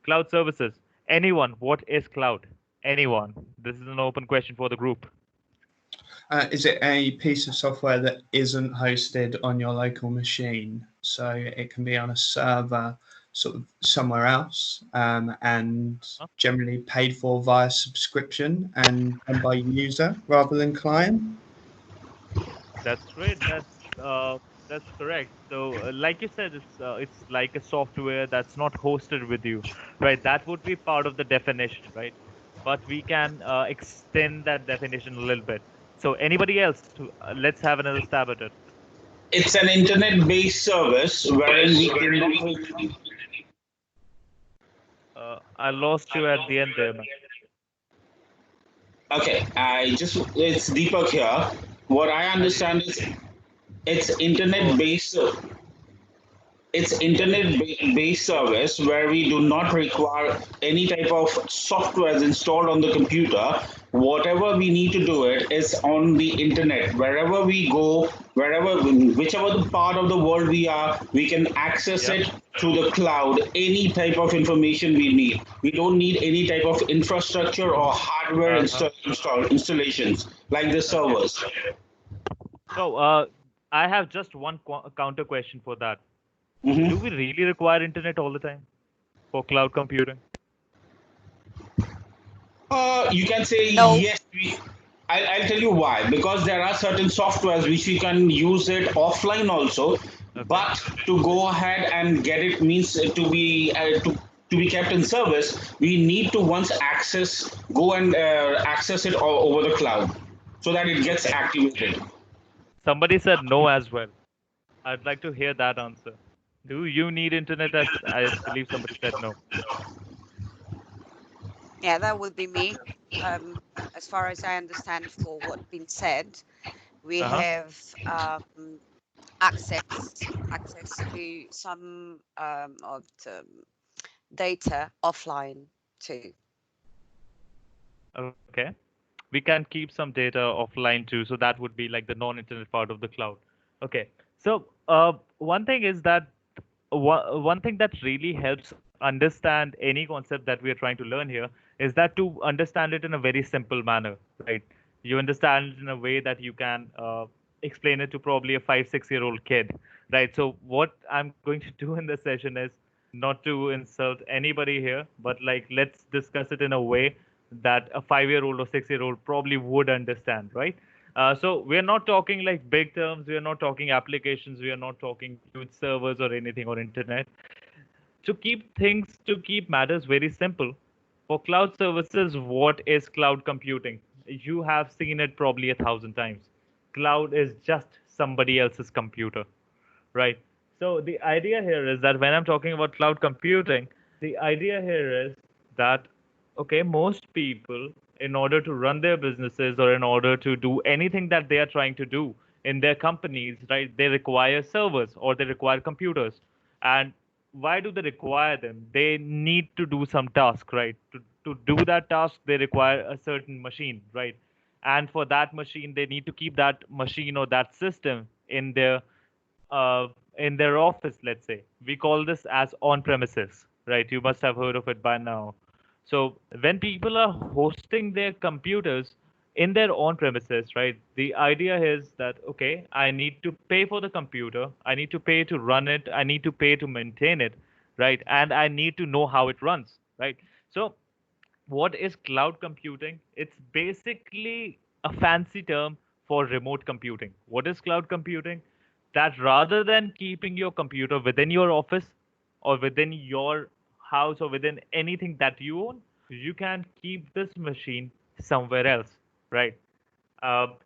Cloud services. Anyone, what is cloud? Anyone. This is an open question for the group. Is it a piece of software that isn't hosted on your local machine? So it can be on a server sort of somewhere else, and Huh? generally paid for via subscription and by user rather than client. That's great. That's correct. So, like you said, it's like a software that's not hosted with you, right? That would be part of the definition, right? But we can extend that definition a little bit. So, anybody else? Let's have another stab at it. It's an internet-based service wherein we do not. I lost you at the end there, man. Okay, it's Deepak here. What I Hi, Deepak. understand is it's Go. internet-based. It's internet-based service where we do not require any type of software installed on the computer. Whatever we need to do it is on the internet. Wherever we go, whichever the part of the world we are, we can access Yep. it through the cloud. Any type of information we need. We don't need any type of infrastructure or hardware Uh-huh. installations like the Okay. servers. So, I have just one counter question for that. Do Mhm. we really require internet all the time for cloud computing? You can say No. yes. I'll tell you why. Because there are certain softwares which we can use it offline also, Okay. but to go ahead and get it means to be kept in service, we need to once go and access it all over the cloud, so that it gets Okay. activated. Somebody said no as well. I'd like to hear that answer. Do you need internet? As I believe somebody said no. Yeah, that would be me. As far as I understand, for what's been said, we Uh huh. have access to some of the data offline too. Okay. We can keep some data offline too, so that would be like the non-internet part of the cloud. Okay. So one thing is that one thing that really helps understand any concept that we are trying to learn here is that to understand it in a very simple manner, right? You understand it in a way that you can explain it to probably a 5 6 year old kid, right? So what I'm going to do in this session is not to insult anybody here, but like let's discuss it in a way that a 5 year old or 6 year old probably would understand, right? So we are not talking like big terms. We are not talking applications. We are not talking huge servers or anything or internet. To keep matters very simple, for cloud services, what is cloud computing? You have seen it probably 1,000 times. Cloud is just somebody else's computer, right? So the idea here is that when I'm talking about cloud computing, the idea here is that, okay, most people, in order to run their businesses or in order to do anything that they are trying to do in their companies, right, they require servers or they require computers. And why do they require them? They need to do some task, right? To do that task, they require a certain machine, right? And for that machine, they need to keep that machine or that system in their office, let's say. We call this as on premises, right? You must have heard of it by now. So when people are hosting their computers in their own premises, right? The idea is that, okay, I need to pay for the computer, I need to pay to run it, I need to pay to maintain it, right? And I need to know how it runs, right? So what is cloud computing? It's basically a fancy term for remote computing. What is cloud computing? That rather than keeping your computer within your office or within your house or within anything that you own, you can keep this machine somewhere else, right?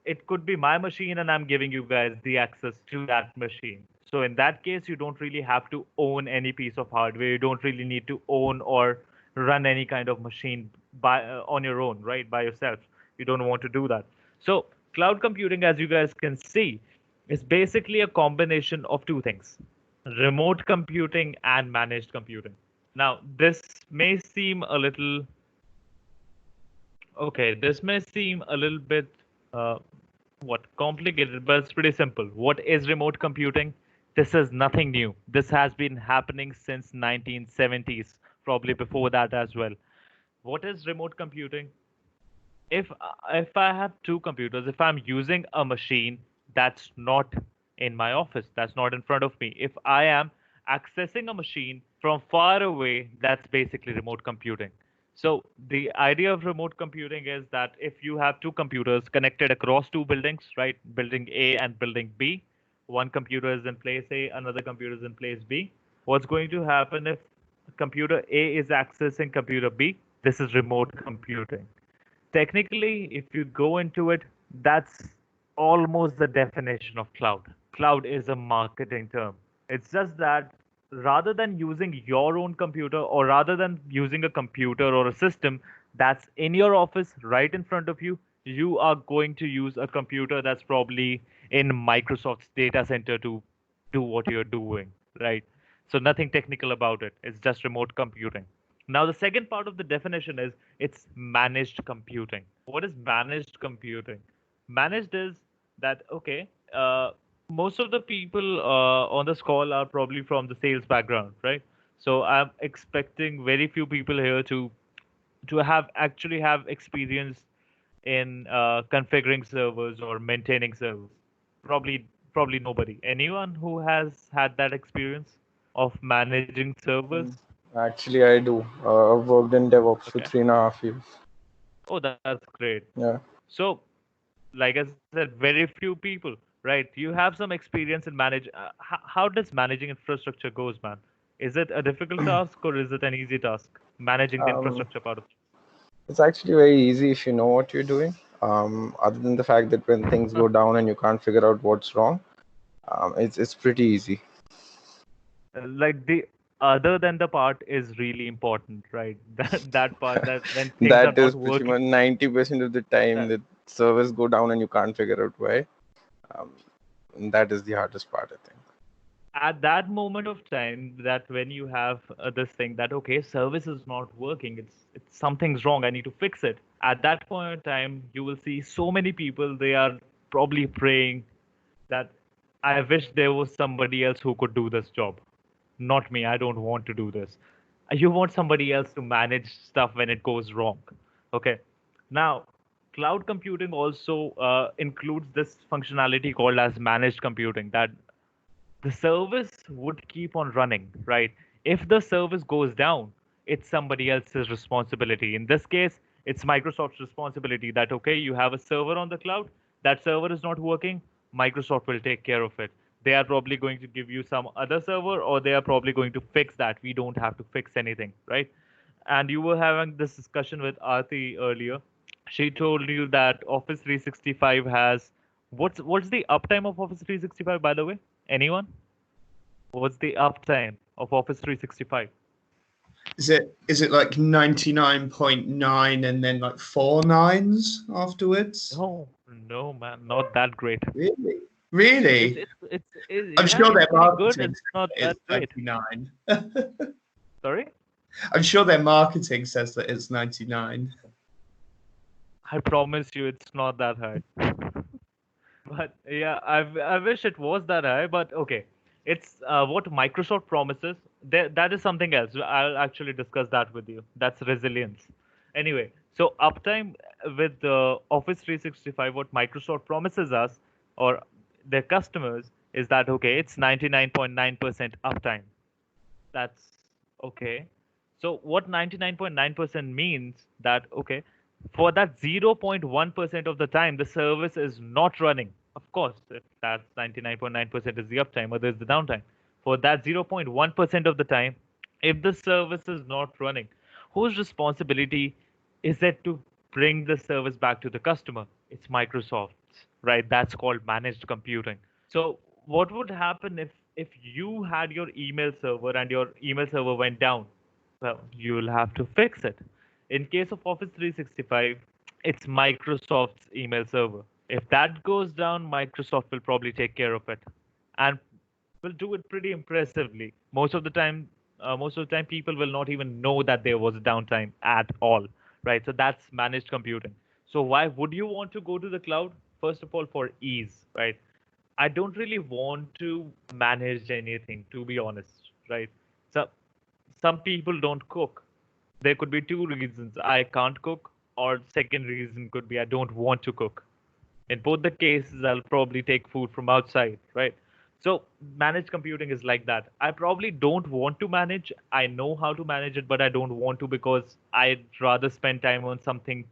It could be my machine and I'm giving you guys the access to that machine. So in that case, you don't really have to own any piece of hardware. You don't really need to own or run any kind of machine on your own, right? By yourself. You don't want to do that. So cloud computing, as you guys can see, is basically a combination of two things: remote computing and managed computing. Now, this may seem a little Okay, this may seem a little bit uh, complicated, but it's pretty simple. What is remote computing? This is nothing new. This has been happening since 1970s probably before that as well. What is remote computing? If I have two computers, if I'm using a machine that's not in my office, that's not in front of me, if I am accessing a machine from far away, that's basically remote computing. So the idea of remote computing is that if you have two computers connected across two buildings, right, building A and building B, one computer is in place A, another computer is in place B. What's going to happen if computer A is accessing computer B? This is remote computing. Technically, if you go into it, that's almost the definition of cloud. Cloud is a marketing term. It's just that rather than using your own computer or rather than using a computer or a system that's in your office right in front of you, you are going to use a computer that's probably in Microsoft's data center to do what you're doing, right? So nothing technical about it. It's just remote computing. Now, the second part of the definition is it's managed computing. What is managed computing? Managed is that, okay, most of the people on this call are probably from the sales background, right? So I'm expecting very few people here to have actually have experience in configuring servers or maintaining servers. Probably nobody. Anyone who has had that experience of managing servers? Mm. Actually, I do. I've worked in DevOps for Okay. 3.5 years. Oh, that's great. Yeah. So, like I said, very few people, right? You have some experience in manage. How does managing infrastructure goes, man? Is it a difficult task or is it an easy task? Managing the Um, infrastructure part of it. it's actually very easy if you know what you're doing. Other than the fact that when things go down and you can't figure out what's wrong, it's pretty easy. Like the other than the part is really important, right? That part that when things are That not is pretty much working, 90% of the time that that servers go down and you can't figure out why. Um, and that is the hardest part, I think. at that moment of time, that when you have this thing that okay, service is not working, it's something's wrong, I need to fix it. At that point in time, you will see so many people, they are probably praying that I wish there was somebody else who could do this job, not me. I don't want to do this. You want somebody else to manage stuff when it goes wrong. Okay. Now, cloud computing also includes this functionality called as managed computing, that the service would keep on running, right? If the service goes down, it's somebody else's responsibility. In this case, it's Microsoft's responsibility that, okay, you have a server on the cloud, that server is not working, Microsoft will take care of it. They are probably going to give you some other server or they are probably going to fix that. We don't have to fix anything, right? And you were having this discussion with Aarti earlier. She told you that Office 365 has what's the uptime of Office 365, by the way? Anyone? What's the uptime of Office 365? Is it like 99.9 and then like 4 nines afterwards? No, man, not that great. Really? It's Really? it's it's it, I'm yeah, sure it's their pretty good. marketing It's not says that it's great. 99. Sorry? I'm sure their marketing says that it's 99. I promise you, it's not that high. But yeah, I wish it was that high. But okay, it's what Microsoft promises. That is something else. I'll actually discuss that with you. That's resilience. Anyway, so uptime with Office 365, what Microsoft promises us or their customers is that okay, it's 99.9% uptime. That's okay. So what 99.9% means that okay, for that 0.1% of the time the service is not running. Of course, if that's 99.9% is the uptime or there's the downtime. For that 0.1% of the time, if the service is not running, whose responsibility is it to bring the service back to the customer? It's Microsoft's, right? That's called managed computing. So what would happen if you had your email server and your email server went down? Well, you'll have to fix it. In case of Office 365, it's Microsoft's email server. If that goes down, Microsoft will probably take care of it, and will do it pretty impressively. Most of the time, people will not even know that there was a downtime at all, right? So that's managed computing. So why would you want to go to the cloud? First of all, for ease, right? I don't really want to manage anything, to be honest, right? So some people don't cook. There could be two reasons: I can't cook, or second reason could be I don't want to cook. In both the cases, I'll probably take food from outside, right? So managed computing is like that. I probably don't want to manage. I know how to manage it, but I don't want to because I'd rather spend time on something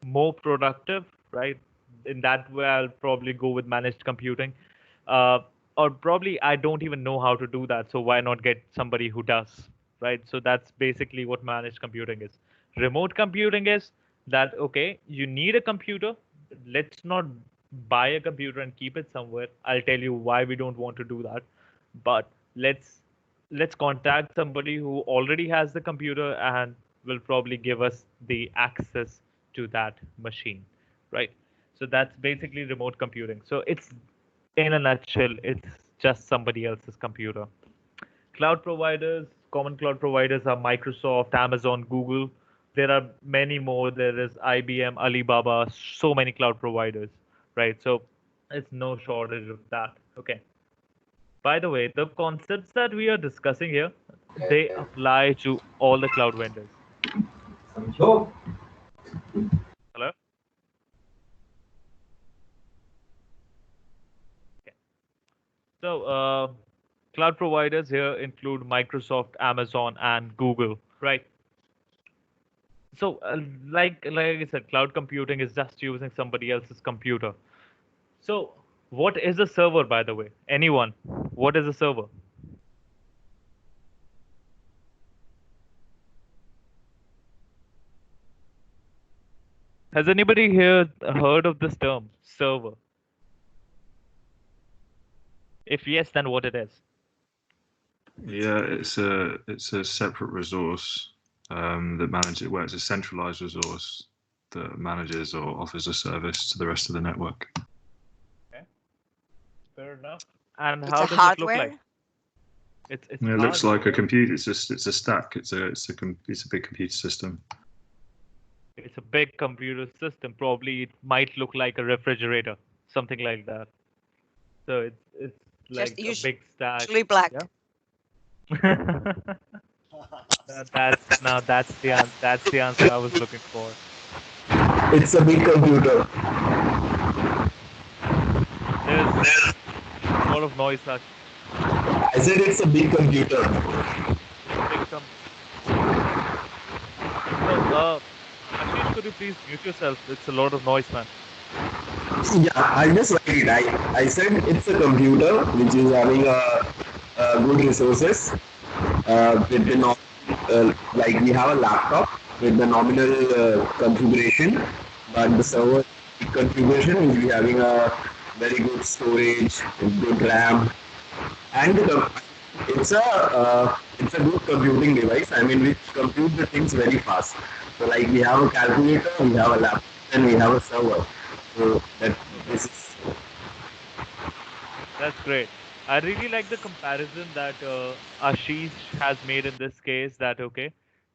more productive, right? In that way, I'll probably go with managed computing. Uh, or probably I don't even know how to do that. So why not get somebody who does, right? So that's basically what managed computing is. Remote computing is that, okay, you need a computer. Let's not buy a computer and keep it somewhere. I'll tell you why we don't want to do that. But let's contact somebody who already has the computer and will probably give us the access to that machine, right? So that's basically remote computing. So it's, in a nutshell, it's just somebody else's computer. Cloud providers, common cloud providers are Microsoft, Amazon, Google. There are many more. There is IBM, Alibaba, so many cloud providers, right? So it's no shortage of that. Okay. By the way, the concepts that we are discussing here, they apply to all the cloud vendors. Hello? Okay. So, cloud providers here include Microsoft, Amazon, and Google, right? So, like I said, cloud computing is just using somebody else's computer. So, what is a server, by the way? Anyone? What is a server? Has anybody here heard of this term, server? If yes, then what it is? Yeah, it's a separate resource that manages, well, it's a centralized resource that manages or offers a service to the rest of the network. Okay, fair enough. And It's how a does it look like? hardware. It's It looks hardware. like a computer. It's a stack. It's a big computer system. It's a big computer system. Probably it might look like a refrigerator, something like that. So it's Just like a big stack. usually black. Yeah. That's the answer I was looking for. It's a big computer. There's a lot of noise actually. I said it's a big computer. Big com- So, Ashish, could you please mute yourself? It's a lot of noise, man. Yeah, I just write it. I said it's a computer which is having good resources. With the like we have a laptop with the nominal configuration, but the server configuration will be having a very good storage, good RAM, and it's a good computing device. I mean, which compute the things very fast. So like we have a calculator, we have a laptop, and we have a server. So that this is That's great. I really like the comparison that Ashish has made in this case. That okay,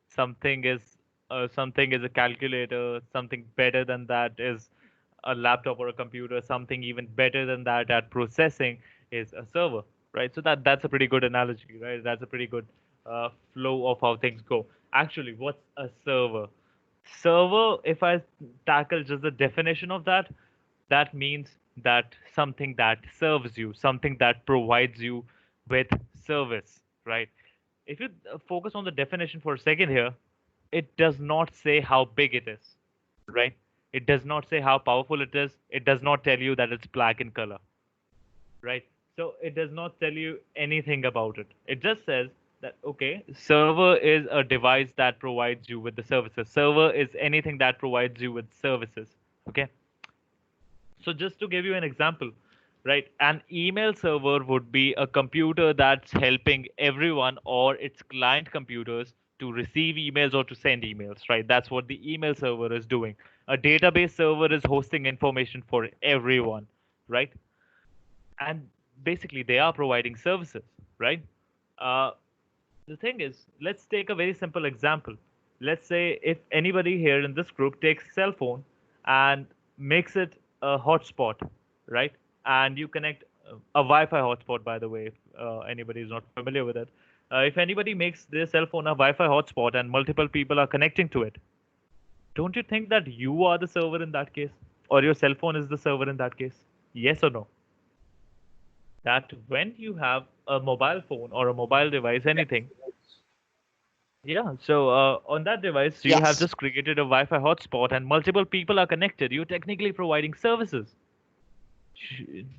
something is something is a calculator. Something better than that is a laptop or a computer. Something even better than that at processing is a server, right? So that's a pretty good analogy, right? That's a pretty good flow of how things go. Actually, what's a server? Server, if I tackle just the definition of that, that means that something that serves you, something that provides you with service, right? If you focus on the definition for a second here, it does not say how big it is, right? It does not say how powerful it is. It does not tell you that it's black in color, right? So it does not tell you anything about it. It just says that, okay, server is a device that provides you with the services. Server is anything that provides you with services, okay? So just to give you an example, right? An email server would be a computer that's helping everyone or its client computers to receive emails or to send emails, right? That's what the email server is doing. A database server is hosting information for everyone, right? And basically they are providing services, right? Uh, the thing is, let's take a very simple example. Let's say if anybody here in this group takes cell phone and makes it a hotspot, right? And you connect a Wi-Fi hotspot, by the way, if anybody is not familiar with it. If anybody makes their cell phone a Wi-Fi hotspot and multiple people are connecting to it, don't you think that you are the server in that case, or your cell phone is the server in that case? Yes or no? That when you have a mobile phone or a mobile device, anything, yeah. So on that device, you have Yes. just created a Wi-Fi hotspot and multiple people are connected. You're technically providing services.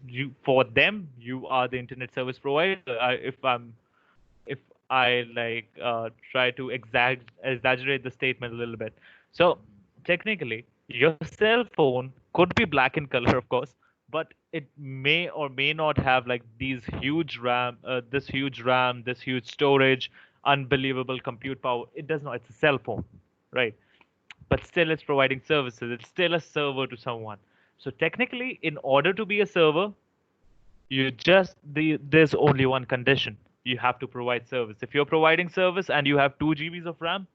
You for them, you are the internet service provider. If I like try to exaggerate the statement a little bit. So technically, your cell phone could be black in color, of course, but it may or may not have like these huge RAM, this huge storage, unbelievable compute power. It does not. It's a cell phone, right? But still, it's providing services. It's still a server to someone. So technically, in order to be a server, there's only one condition. You have to provide service. If you're providing service and you have 2 GBs of RAM,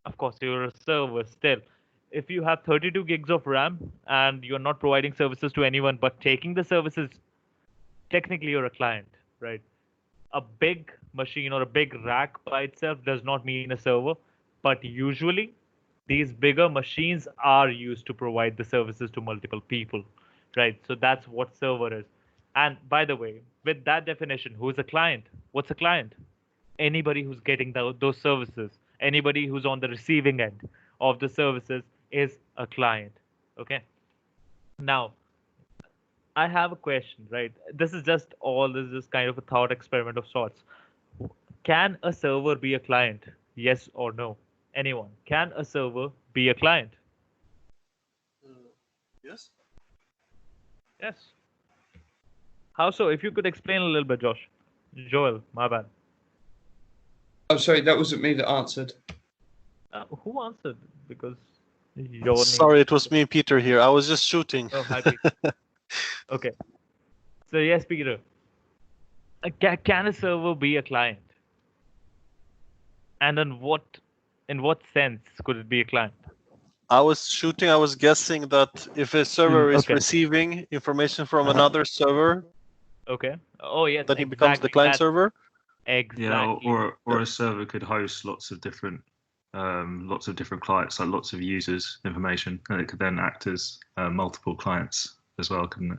of course you're a server still. If you have 32 gigs of RAM and you're not providing services to anyone but taking the services, technically you're a client, right? A big machine or a big rack by itself does not mean a server, but usually these bigger machines are used to provide the services to multiple people, right? So that's what server is. And by the way, with that definition, who's a client? What's a client? Anybody who's getting those services, anybody who's on the receiving end of the services is a client. Okay. Now, I have a question, right? This is just kind of a thought experiment of sorts. Can a server be a client? Yes or no? Anyone? Can a server be a client? Yes. Yes. How so? If you could explain a little bit, Josh. Joel, my bad. Oh, sorry, that wasn't me that answered. Who answered? Because your Sorry, name. it was me, Peter, here. I was just shooting. Oh, hi, Peter. Okay. So yes, Peter. Can a server be a client? And in what sense could it be a client? I was shooting. I was guessing that if a server is Okay. receiving information from Uh-huh. another server, Okay. Oh yes, then he becomes the client server. Exactly. Yeah, or a server could host lots of different clients, like lots of users' information, and it could then act as multiple clients as well, couldn't it?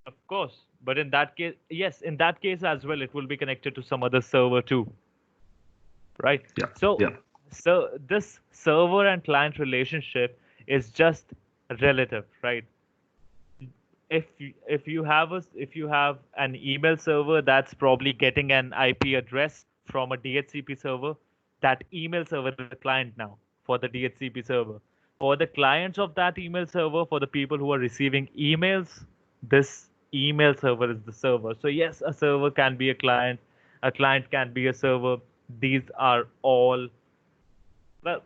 Of course. But in that case, yes, in that case as well, it will be connected to some other server too. Right? Yeah. So, yeah. so this server and client relationship is just relative, right? If you have an email server that's probably getting an IP address from a DHCP server, that email server is the client now for the DHCP server. For the clients of that email server, for the people who are receiving emails, this email server is the server. So yes, a server can be a client can be a server. These are all, well,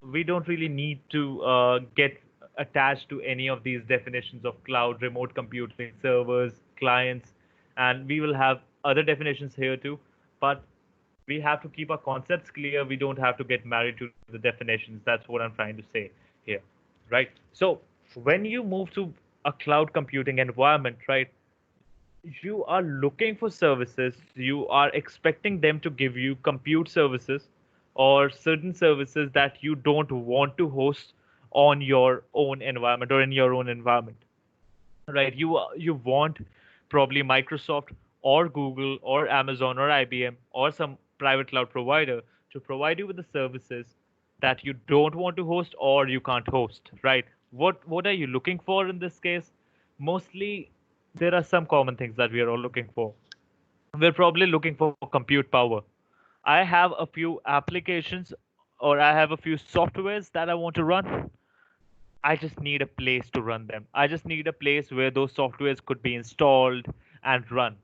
we don't really need to get attached to any of these definitions of cloud, remote computing, servers, clients, and we will have other definitions here too. But we have to keep our concepts clear. We don't have to get married to the definitions. That's what I'm trying to say here, right? So when you move to a cloud computing environment, right, you are looking for services, you are expecting them to give you compute services or certain services that you don't want to host on your own environment or in your own environment, right? You want probably Microsoft or Google or Amazon or IBM or some private cloud provider to provide you with the services that you don't want to host or you can't host, right? What are you looking for in this case? Mostly there are some common things that we are all looking for. We're probably looking for compute power. I have a few applications or I have a few softwares that I want to run. I just need a place to run them. I just need a place where those softwares could be installed and run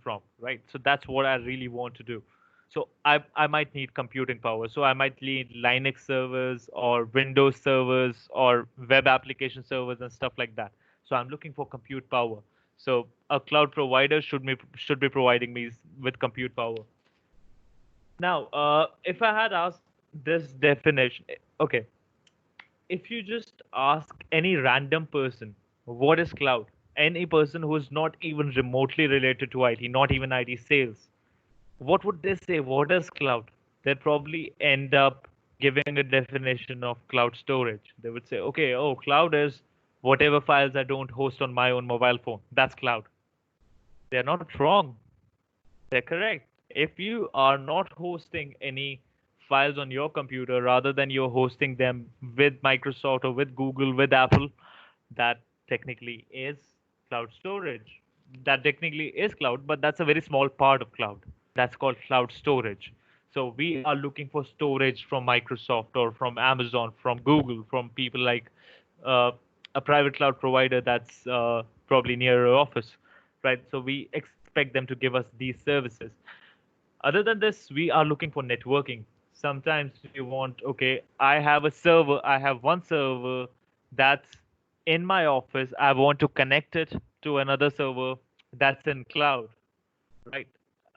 from, right? So that's what I really want to do. So I might need computing power. So I might need Linux servers or Windows servers or web application servers and stuff like that. So I'm looking for compute power. So a cloud provider should be providing me with compute power. Now, if I had asked this definition, okay, if you just ask any random person what is cloud, any person who is not even remotely related to IT, not even IT sales, what would they say? What is cloud? They'd probably end up giving a definition of cloud storage. They would say, okay, oh, cloud is whatever files I don't host on my own mobile phone. That's cloud. They're not wrong. They're correct. If you are not hosting any files on your computer rather than you're hosting them with Microsoft or with Google, with Apple, that technically is cloud storage. That technically is cloud, but that's a very small part of cloud. That's called cloud storage. So we are looking for storage from Microsoft or from Amazon, from Google, from people like uh, a private cloud provider that's probably near our office, right? So we expect them to give us these services. Other than this, we are looking for networking. Sometimes we want, okay, I have one server that's in my office. I want to connect it to another server that's in cloud, right?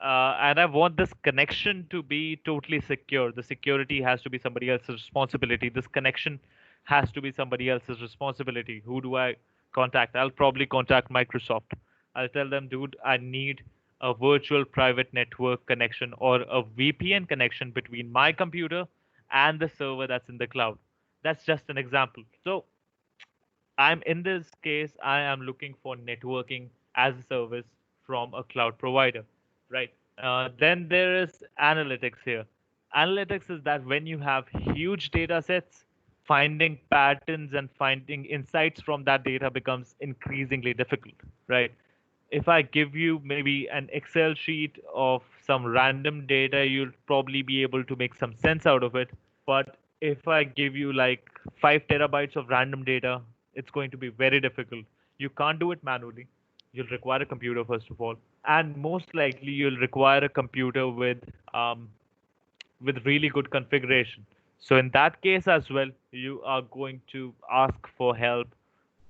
And I want this connection to be totally secure. The security has to be somebody else's responsibility. This connection has to be somebody else's responsibility. Who do I contact? I'll probably contact Microsoft. I'll tell them, dude, I need a virtual private network connection or a VPN connection between my computer and the server that's in the cloud. That's just an example. So I'm in this case, I am looking for networking as a service from a cloud provider, right? Then there is analytics here. Analytics is that when you have huge data sets, finding patterns and finding insights from that data becomes increasingly difficult, right? If I give you maybe an Excel sheet of some random data, you'll probably be able to make some sense out of it. But if I give you like 5 terabytes of random data, it's going to be very difficult. You can't do it manually. You'll require a computer, first of all. And most likely, you'll require a computer with really good configuration. So in that case as well, you are going to ask for help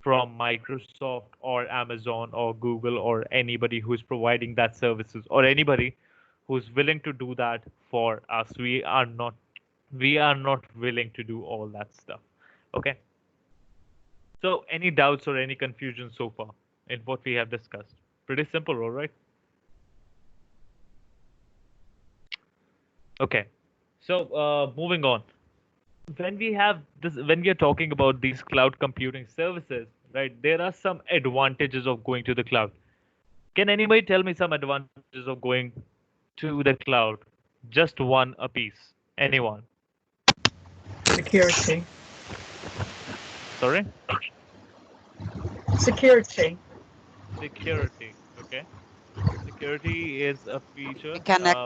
from Microsoft or Amazon or Google or anybody who's providing that services or anybody who's willing to do that for us. We are not willing to do all that stuff. Okay. So any doubts or any confusion so far in what we have discussed? Pretty simple, all right? Okay. So moving on. When we are talking about these cloud computing services, right, there are some advantages of going to the cloud. Can anybody tell me some advantages of going to the cloud? Just one apiece. Anyone? Security. Sorry? Security. Security. Okay. Security is a feature. Connect.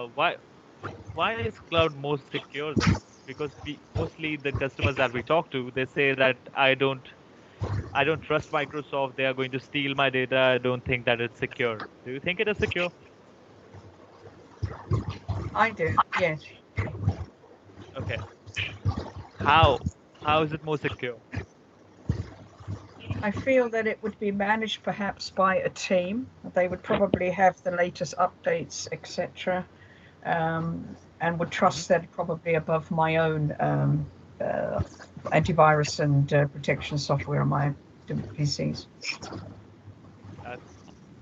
Why is cloud most secure then? Because mostly the customers that we talk to, they say that I don't trust Microsoft. They are going to steal my data. I don't think that it's secure. Do you think it is secure? I do, yes. Okay. How? How is it more secure? I feel that it would be managed perhaps by a team. They would probably have the latest updates, etc., and would trust that probably above my own antivirus and protection software on my PCs.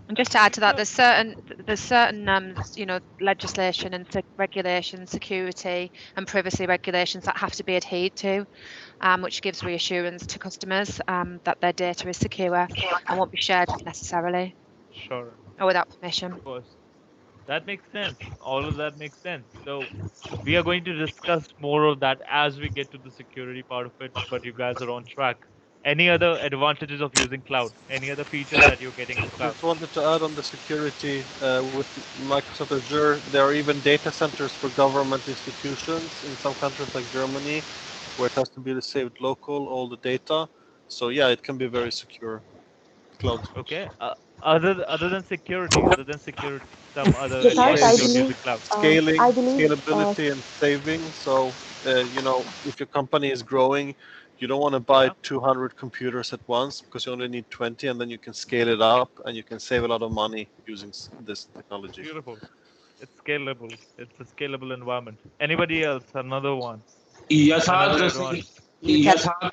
And just to add to that, there's certain legislation and regulation, security and privacy regulations that have to be adhered to, which gives reassurance to customers that their data is secure and won't be shared unnecessarily. Sure. Or without permission. Of course. That makes sense. All of that makes sense. So we are going to discuss more of that as we get to the security part of it, but you guys are on track. Any other advantages of using cloud? Any other features that you're getting in cloud? Just wanted to add on the security with Microsoft Azure. There are even data centers for government institutions in some countries like Germany, where it has to be saved local, all the data. So yeah, it can be very secure. Cloud. Okay. Other than security, some other Yes, I advantages of believe- using cloud. Scaling, I believe, scalability, and saving. So, if your company is growing, you don't want to buy 200 computers at once because you only need 20, and then you can scale it up and you can save a lot of money using this technology. Beautiful. It's scalable. It's a scalable environment. Anybody else? Another one. Yes, Another sir. advantage. Yes, sir.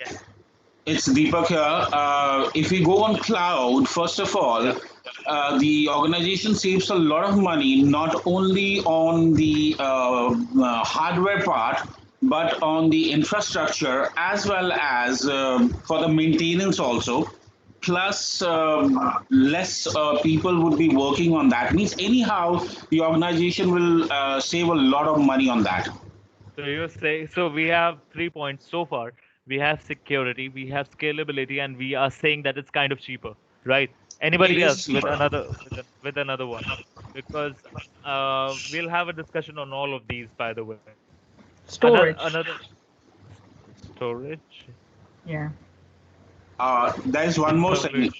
It's Deepak here. If we go on cloud, first of all, the organization saves a lot of money, not only on the hardware part, but on the infrastructure as well as for the maintenance also. Plus, less people would be working on that. Means anyhow, the organization will save a lot of money on that. So you're saying, so we have 3 points so far. We have security, we have scalability, and we are saying that it's kind of cheaper, right? It Anybody is else with cheaper. with another one? Because we'll have a discussion on all of these, by the way. Storage. Another storage. Yeah. There's one more thing.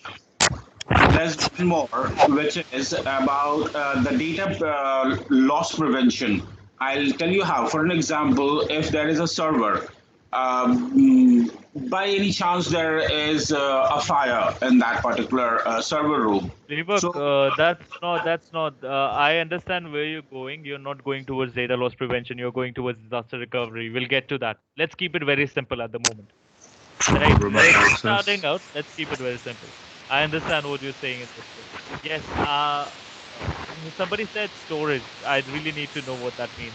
There's one more, which is about the data loss prevention. I'll tell you how. For an example, if there is a server, by any chance there is a fire in that particular server room. Deepak, that's not. I understand where you're going. You're not going towards data loss prevention. You're going towards disaster recovery. We'll get to that. Let's keep it very simple at the moment. Right? Remote Let's access. starting out. Let's keep it very simple. I understand what you're saying in this case. Yes. Somebody said storage. I really need to know what that means.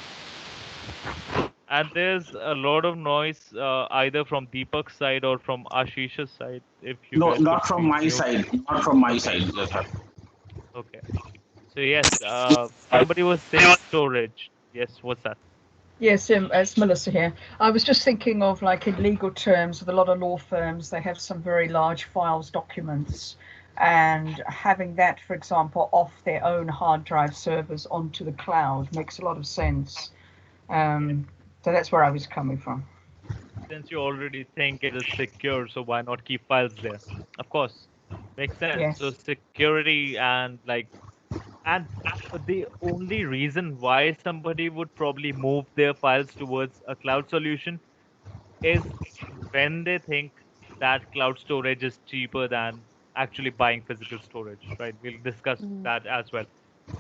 And there's a lot of noise, either from Deepak's side or from Ashish's side. If you No, guys could not from please my mute. side. Not from my Okay. side. Yes, sir. Okay. So yes, somebody was saying storage. Yes, what's that? Yes, it's Melissa here. I was just thinking of, like, in legal terms, with a lot of law firms, they have some very large files, documents, and having that, for example, off their own hard drive servers onto the cloud makes a lot of sense. So that's where I was coming from. Since you already think it is secure, so why not keep files there? Of course, makes sense. Yes. So security and the only reason why somebody would probably move their files towards a cloud solution is when they think that cloud storage is cheaper than actually buying physical storage, right? We'll discuss that as well.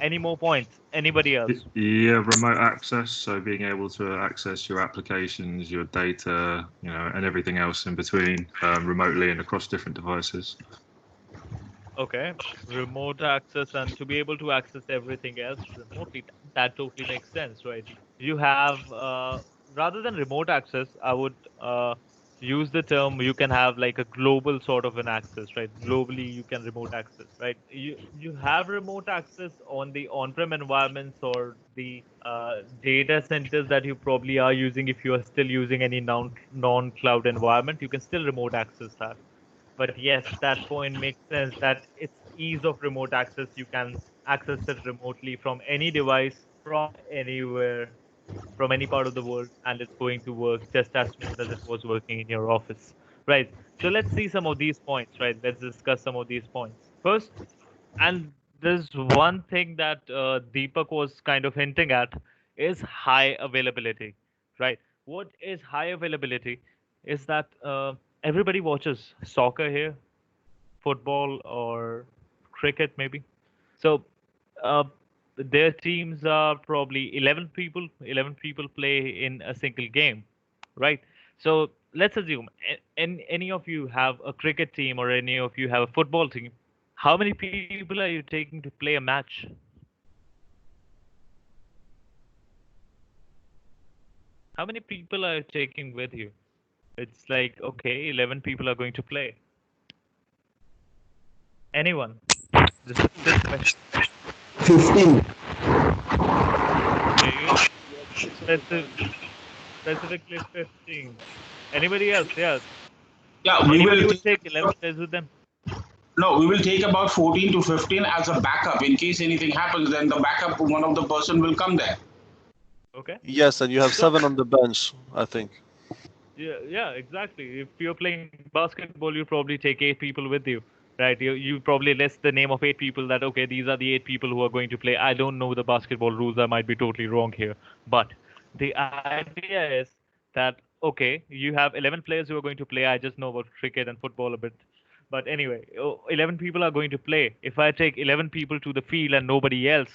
Any more points? Anybody else? Yeah, remote access. So being able to access your applications, your data, and everything else in between remotely and across different devices. Okay, remote access, and to be able to access everything else remotely, that totally makes sense, right? You have, rather than remote access, I would use the term, you can have like a global sort of an access, right? Globally, you can remote access, right? You have remote access on the on-prem environments or the data centers that you probably are using. If you are still using any non-cloud environment, you can still remote access that. But yes, that point makes sense that it's ease of remote access. You can access it remotely from any device, from anywhere, from any part of the world, and it's going to work just as smooth as it was working in your office. Right. So let's see some of these points, right? Let's discuss some of these points. First, and there's one thing that Deepak was kind of hinting at is high availability, right? What is high availability is that everybody watches soccer here, football or cricket maybe. So uh, their teams are probably 11 people. 11 people play in a single game, right? So let's assume any of you have a cricket team or any of you have a football team. How many people are you taking to play a match? How many people are you taking with you? It's like, okay, 11 people are going to play. Anyone? This is a trick question. 15. Okay, specifically 15. Anybody else? Yeah. Yeah, we Anybody will. would take 11 players with them? No, we will take about 14 to 15 as a backup. In case anything happens, then the backup, one of the person will come there. Okay. Yes, and you have 7 on the bench, I think. Yeah, exactly. If you're playing basketball, you probably take 8 people with you, right? You probably list the name of 8 people that, okay, these are the 8 people who are going to play. I don't know the basketball rules. I might be totally wrong here. But the idea is that, okay, you have 11 players who are going to play. I just know about cricket and football a bit. But anyway, 11 people are going to play. If I take 11 people to the field and nobody else,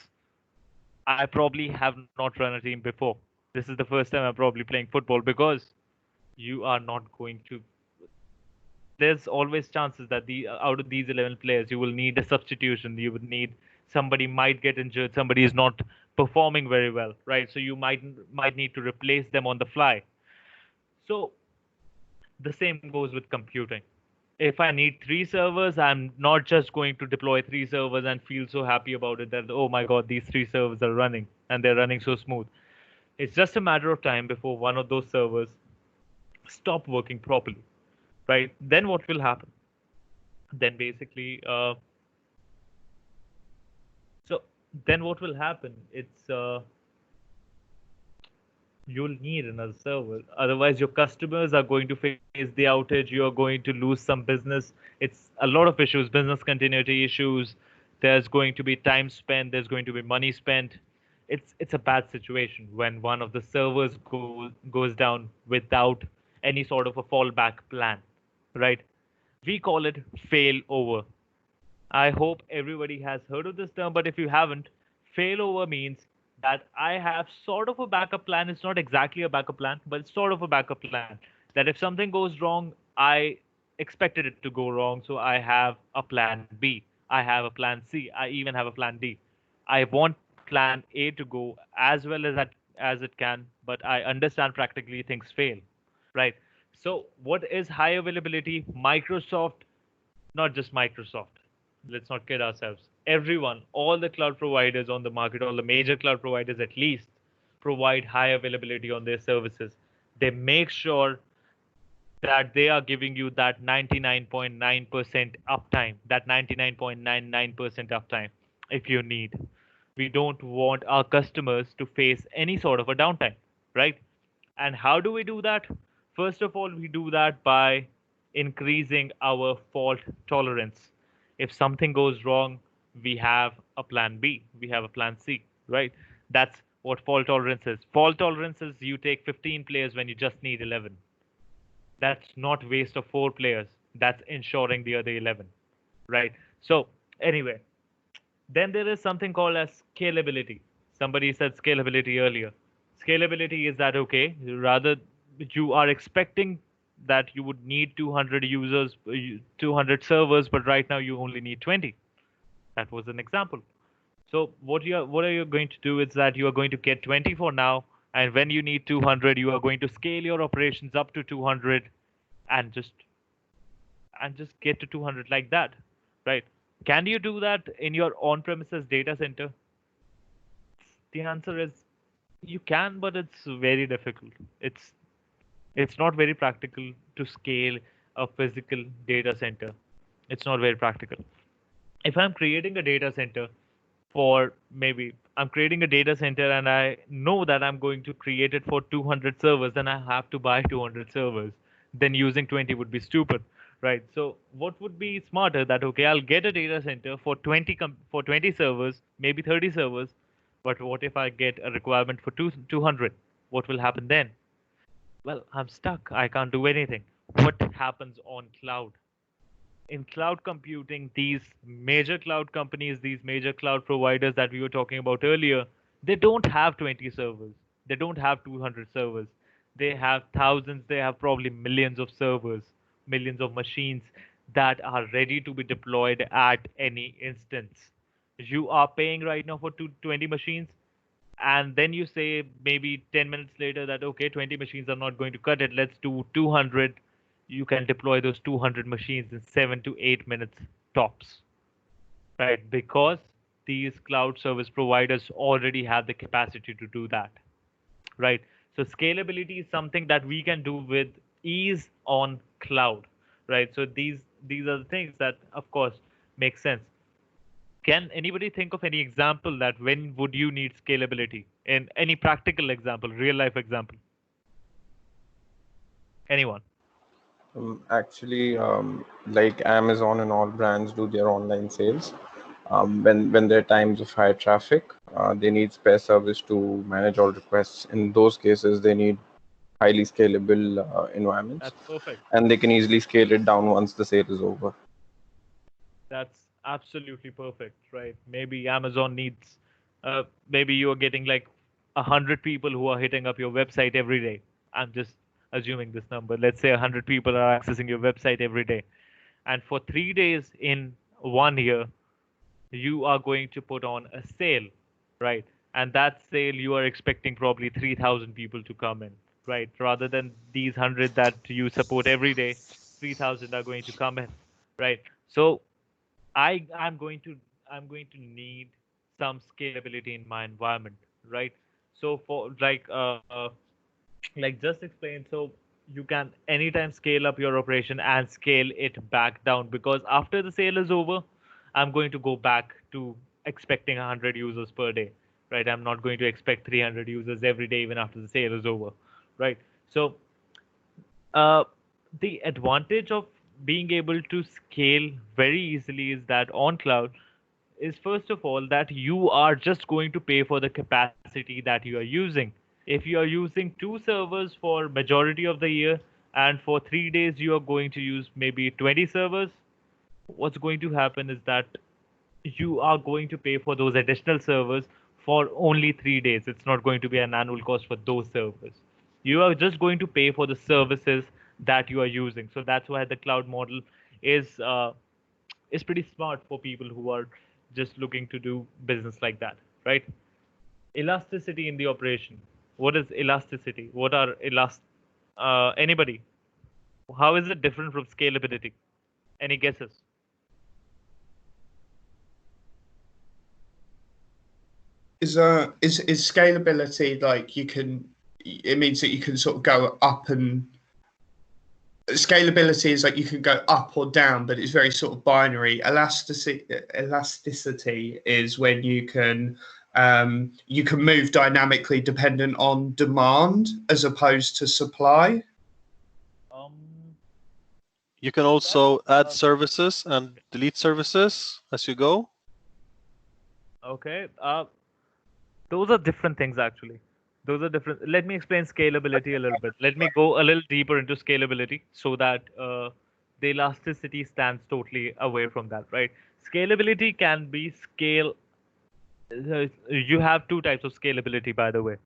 I probably have not run a team before. This is the first time I'm probably playing football because you are not going to there's always chances that the out of these 11 players, you will need a substitution. You would need somebody might get injured, somebody is not performing very well, right? So you might need to replace them on the fly. So the same goes with computing. If I need three servers, I'm not just going to deploy three servers and feel so happy about it that, oh my God, these three servers are running and they're running so smooth. It's just a matter of time before one of those servers stop working properly, right? Then what will happen? Then basically, so then what will happen? You'll need another server. Otherwise, your customers are going to face the outage. You are going to lose some business. It's a lot of issues, business continuity issues. There's going to be time spent. There's going to be money spent. It's a bad situation when one of the servers goes down without any sort of a fallback plan, right? We call it fail over. I hope everybody has heard of this term, but if you haven't, failover means that I have sort of a backup plan. It's not exactly a backup plan, but it's sort of a backup plan. That if something goes wrong, I expected it to go wrong, so I have a plan B. I have a plan C. I even have a plan D. I want plan A to go as well as it can, but I understand practically things fail, right? So what is high availability? Microsoft, not just Microsoft. Let's not kid ourselves. Everyone, all the cloud providers on the market, all the major cloud providers at least, provide high availability on their services. They make sure that they are giving you that 99.9% uptime, that 99.99% uptime if you need. We don't want our customers to face any sort of a downtime, right? And how do we do that? First of all, we do that by increasing our fault tolerance. If something goes wrong, we have a plan B, we have a plan C, right? That's what fault tolerance is. Fault tolerance is you take 15 players when you just need 11. That's not waste of 4 players. That's ensuring the other 11, right? So anyway, then there is something called as scalability. Somebody said scalability earlier. Scalability is that okay, rather you are expecting that you would need 200 users, 200 servers, but right now you only need 20. That was an example. So what are you going to do is that you are going to get 20 for now, and when you need 200, you are going to scale your operations up to 200, and just get to 200 like that, right? Can you do that in your on-premises data center? The answer is you can, but it's very difficult. It's not very practical to scale a physical data center. It's not very practical. If I'm creating a data center for maybe I'm creating a data center and I know that I'm going to create it for 200 servers, then I have to buy 200 servers. Then using 20 would be stupid, right? So what would be smarter that okay, I'll get a data center for 20 servers, maybe 30 servers, but what if I get a requirement for 200? What will happen then? Well, I'm stuck. I can't do anything. What happens on cloud? In cloud computing, these major cloud companies, these major cloud providers that we were talking about earlier, they don't have 20 servers. They don't have 200 servers. They have thousands, they have probably millions of servers, millions of machines that are ready to be deployed at any instance. You are paying right now for 20 machines, and then you say maybe 10 minutes later that okay, 20 machines are not going to cut it, let's do 200. You can deploy those 200 machines in 7 to 8 minutes tops, right? Because these cloud service providers already have the capacity to do that, right? So scalability is something that we can do with ease on cloud, right? So these are the things that of course make sense. Can anybody think of any example that when would you need scalability in any practical example, real life example? Anyone? Actually, like Amazon and all brands do their online sales. When there are times of high traffic, they need spare service to manage all requests. In those cases, they need highly scalable environments, That's perfect. and they can easily scale it down once the sale is over. That's absolutely perfect, right? Maybe Amazon needs, maybe you're getting like 100 people who are hitting up your website every day. I'm just assuming this number. Let's say 100 people are accessing your website every day. and for 3 days in 1 year, you are going to put on a sale, right? And that sale, you are expecting probably 3,000 people to come in, right? Rather than these 100 that you support every day, 3,000 are going to come in, right? So I I'm going to I'm going to need some scalability in my environment, right? So for like just explain, so you can anytime scale up your operation and scale it back down, because after the sale is over, I'm going to go back to expecting 100 users per day, right? I'm not going to expect 300 users every day even after the sale is over, right? So uh, the advantage of being able to scale very easily is that on cloud is, first of all, that you are just going to pay for the capacity that you are using. If you are using 2 servers for majority of the year and for 3 days you are going to use maybe 20 servers, what's going to happen is that you are going to pay for those additional servers for only 3 days. It's not going to be an annual cost for those servers. You are just going to pay for the services that you are using. So that's why the cloud model is uh, is pretty smart for people who are just looking to do business like that, right? Elasticity in the operation. What is elasticity? What are anybody? How is it different from scalability? Any guesses? Is scalability like you can? It means that you can sort of go up, and scalability is like you can go up or down, but it's very sort of binary. Elasticity is when you can move dynamically dependent on demand as opposed to supply. Um, You can also add services and delete services as you go. okay. Those are different things actually. Those are different. Let me explain scalability a little bit. Let me go a little deeper into scalability so that the elasticity stands totally away from that, right? Scalability can be scale. You have two types of scalability, by the way.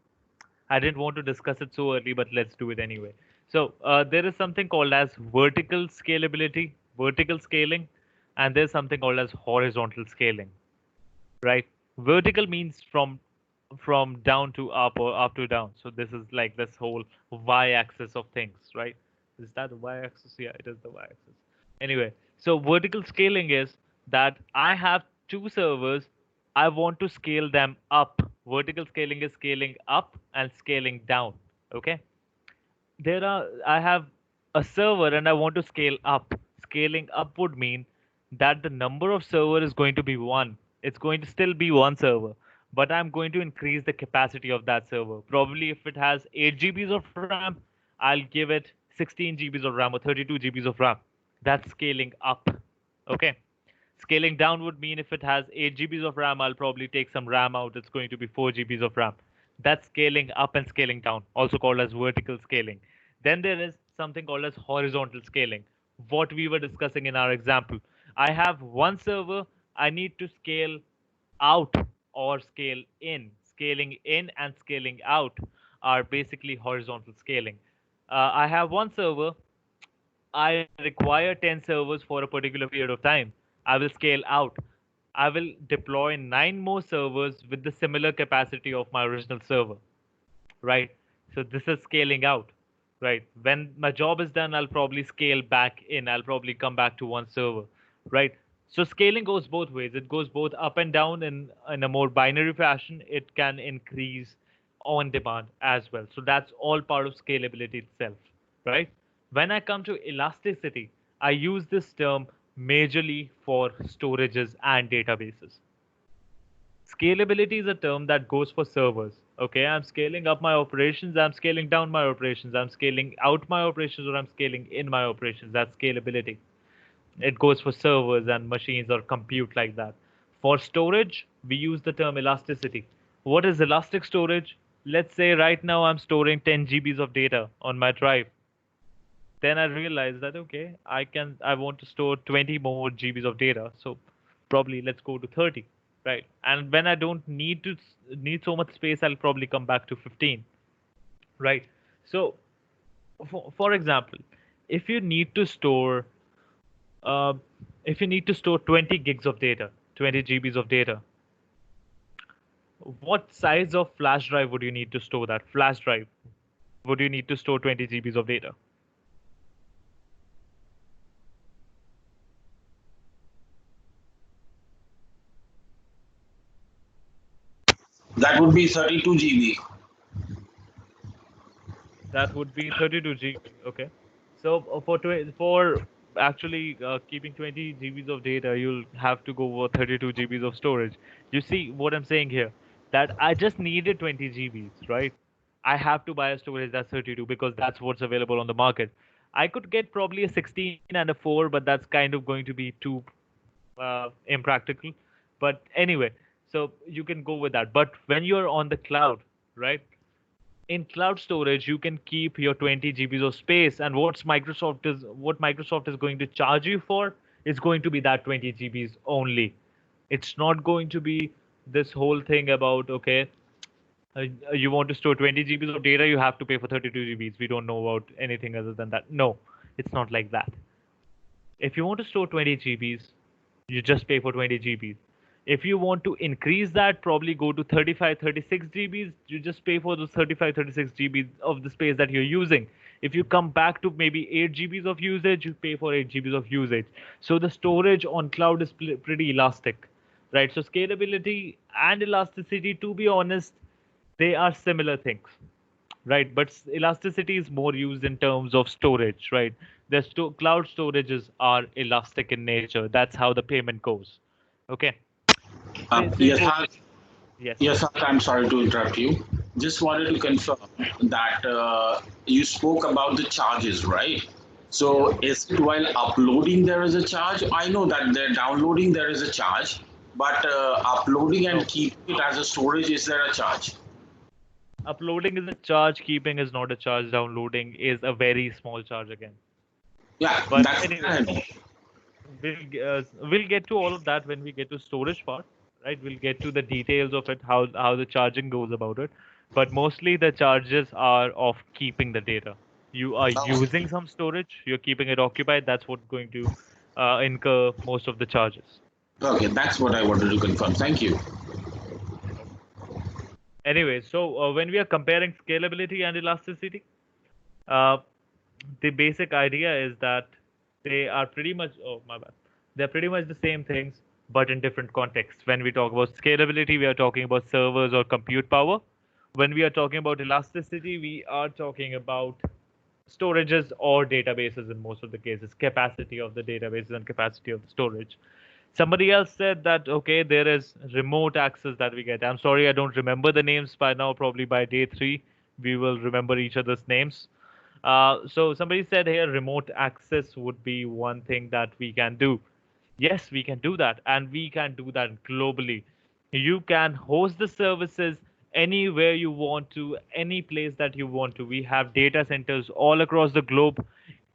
I didn't want to discuss it so early, but let's do it anyway. So there is something called as vertical scalability, vertical scaling, and there's something called as horizontal scaling, right? Vertical means from down to up or up to down. So this is like this whole y-axis of things, right? Is that the y-axis? Yeah, it is the y-axis. Anyway, so vertical scaling is that I have 2 servers. I want to scale them up. Vertical scaling is scaling up and scaling down. Okay. I have a server and I want to scale up. Scaling up would mean that the number of server is going to be one. It's going to still be one server, but I'm going to increase the capacity of that server. Probably if it has 8 GBs of RAM, I'll give it 16 GBs of RAM or 32 GBs of RAM. That's scaling up. Okay. Scaling down would mean if it has 8 GBs of RAM, I'll probably take some RAM out. It's going to be 4 GBs of RAM. That's scaling up and scaling down, also called as vertical scaling. Then there is something called as horizontal scaling, what we were discussing in our example. I have one server, I need to scale out or scale in. Scaling in and scaling out are basically horizontal scaling. I have one server, I require 10 servers for a particular period of time. I will scale out. I will deploy 9 more servers with the similar capacity of my original server, right? So this is scaling out, right? When my job is done, I'll probably scale back in. I'll probably come back to one server, right? So scaling goes both ways. It goes both up and down in a more binary fashion. It can increase on demand as well. So that's all part of scalability itself, right? When I come to elasticity, I use this term majorly for storages and databases. Scalability is a term that goes for servers. Okay, I'm scaling up my operations, I'm scaling down my operations, I'm scaling out my operations, or I'm scaling in my operations. That's scalability. It goes for servers and machines or compute like that. For storage, we use the term elasticity. What is elastic storage? Let's say right now I'm storing 10 GBs of data on my drive. Then I realized that okay, I want to store 20 more GBs of data. So probably let's go to 30, right? And when I don't need so much space, I'll probably come back to 15, right? So for example, if you need to store Uh, if you need to store 20 gigs of data, 20 GBs of data, what size of flash drive would you need to store that? Flash drive, would you need to store 20 GBs of data? That would be 32 GB. That would be 32 GB. Okay. So for actually keeping 20 GBs of data, you'll have to go over 32 GBs of storage. You see what I'm saying here? That I just needed 20 GBs, right? I have to buy a storage that's 32 because that's what's available on the market. I could get probably a 16 and a 4, but that's kind of going to be too impractical. But anyway, so you can go with that. But when you're on the cloud, right? In cloud storage you can keep your 20 GBs of space, and what Microsoft is going to charge you for is going to be that 20 GBs only. It's not going to be this whole thing about, okay, you want to store 20 GBs of data, you have to pay for 32 GBs. We don't know about anything other than that. No, it's not like that. If you want to store 20 GBs, you just pay for 20 GBs. If you want to increase that, probably go to 35, 36 GBs, you just pay for those 35, 36 GBs of the space that you're using. If you come back to maybe 8 GBs of usage, you pay for 8 GBs of usage. So the storage on cloud is pretty elastic, right? So scalability and elasticity, to be honest, they are similar things, right? But elasticity is more used in terms of storage, right? The cloud storages are elastic in nature. That's how the payment goes. Okay. Yes, Simple. Yes. yes, I'm sorry to interrupt you. Just wanted to confirm that you spoke about the charges, right? Yeah. So is it while uploading there is a charge? I know that they're downloading there is a charge, but uploading and No. keeping it as a storage, is there a charge? Uploading is a charge. Keeping is not a charge. Downloading is a very small charge again. Yeah, But that's anyway, I know. we'll get to all of that when we get to storage part, right? We'll get to the details of it, how the charging goes about it. But mostly the charges are of keeping the data. You are using some storage, you're keeping it occupied. That's what's going to incur most of the charges. Okay, that's what I wanted to confirm. Thank you. Anyway, so when we are comparing scalability and elasticity, uh, the basic idea is that they are pretty much, oh my bad, they're pretty much the same things, but in different contexts. When we talk about scalability, we are talking about servers or compute power. When we are talking about elasticity, we are talking about storages or databases in most of the cases, capacity of the databases and capacity of the storage. Somebody else said that, okay, there is remote access that we get. I'm sorry, I don't remember the names by now. Probably by day 3, we will remember each other's names. So somebody said here remote access would be one thing that we can do. Yes, we can do that, and we can do that globally. You can host the services anywhere you want to, any place that you want to. We have data centers all across the globe.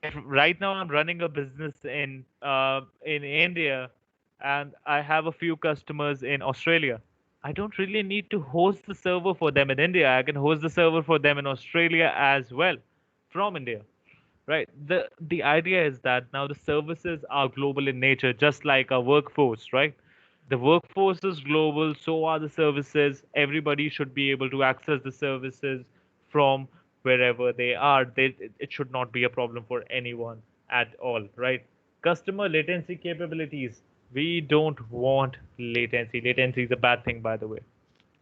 If right now I'm running a business in India, and I have a few customers in Australia, I don't really need to host the server for them in India. I can host the server for them in Australia as well from India. Right. The idea is that now the services are global in nature, just like our workforce, right? The workforce is global, so are the services. Everybody should be able to access the services from wherever they are. It should not be a problem for anyone at all, right? Customer latency capabilities. We don't want latency. Latency is a bad thing, by the way.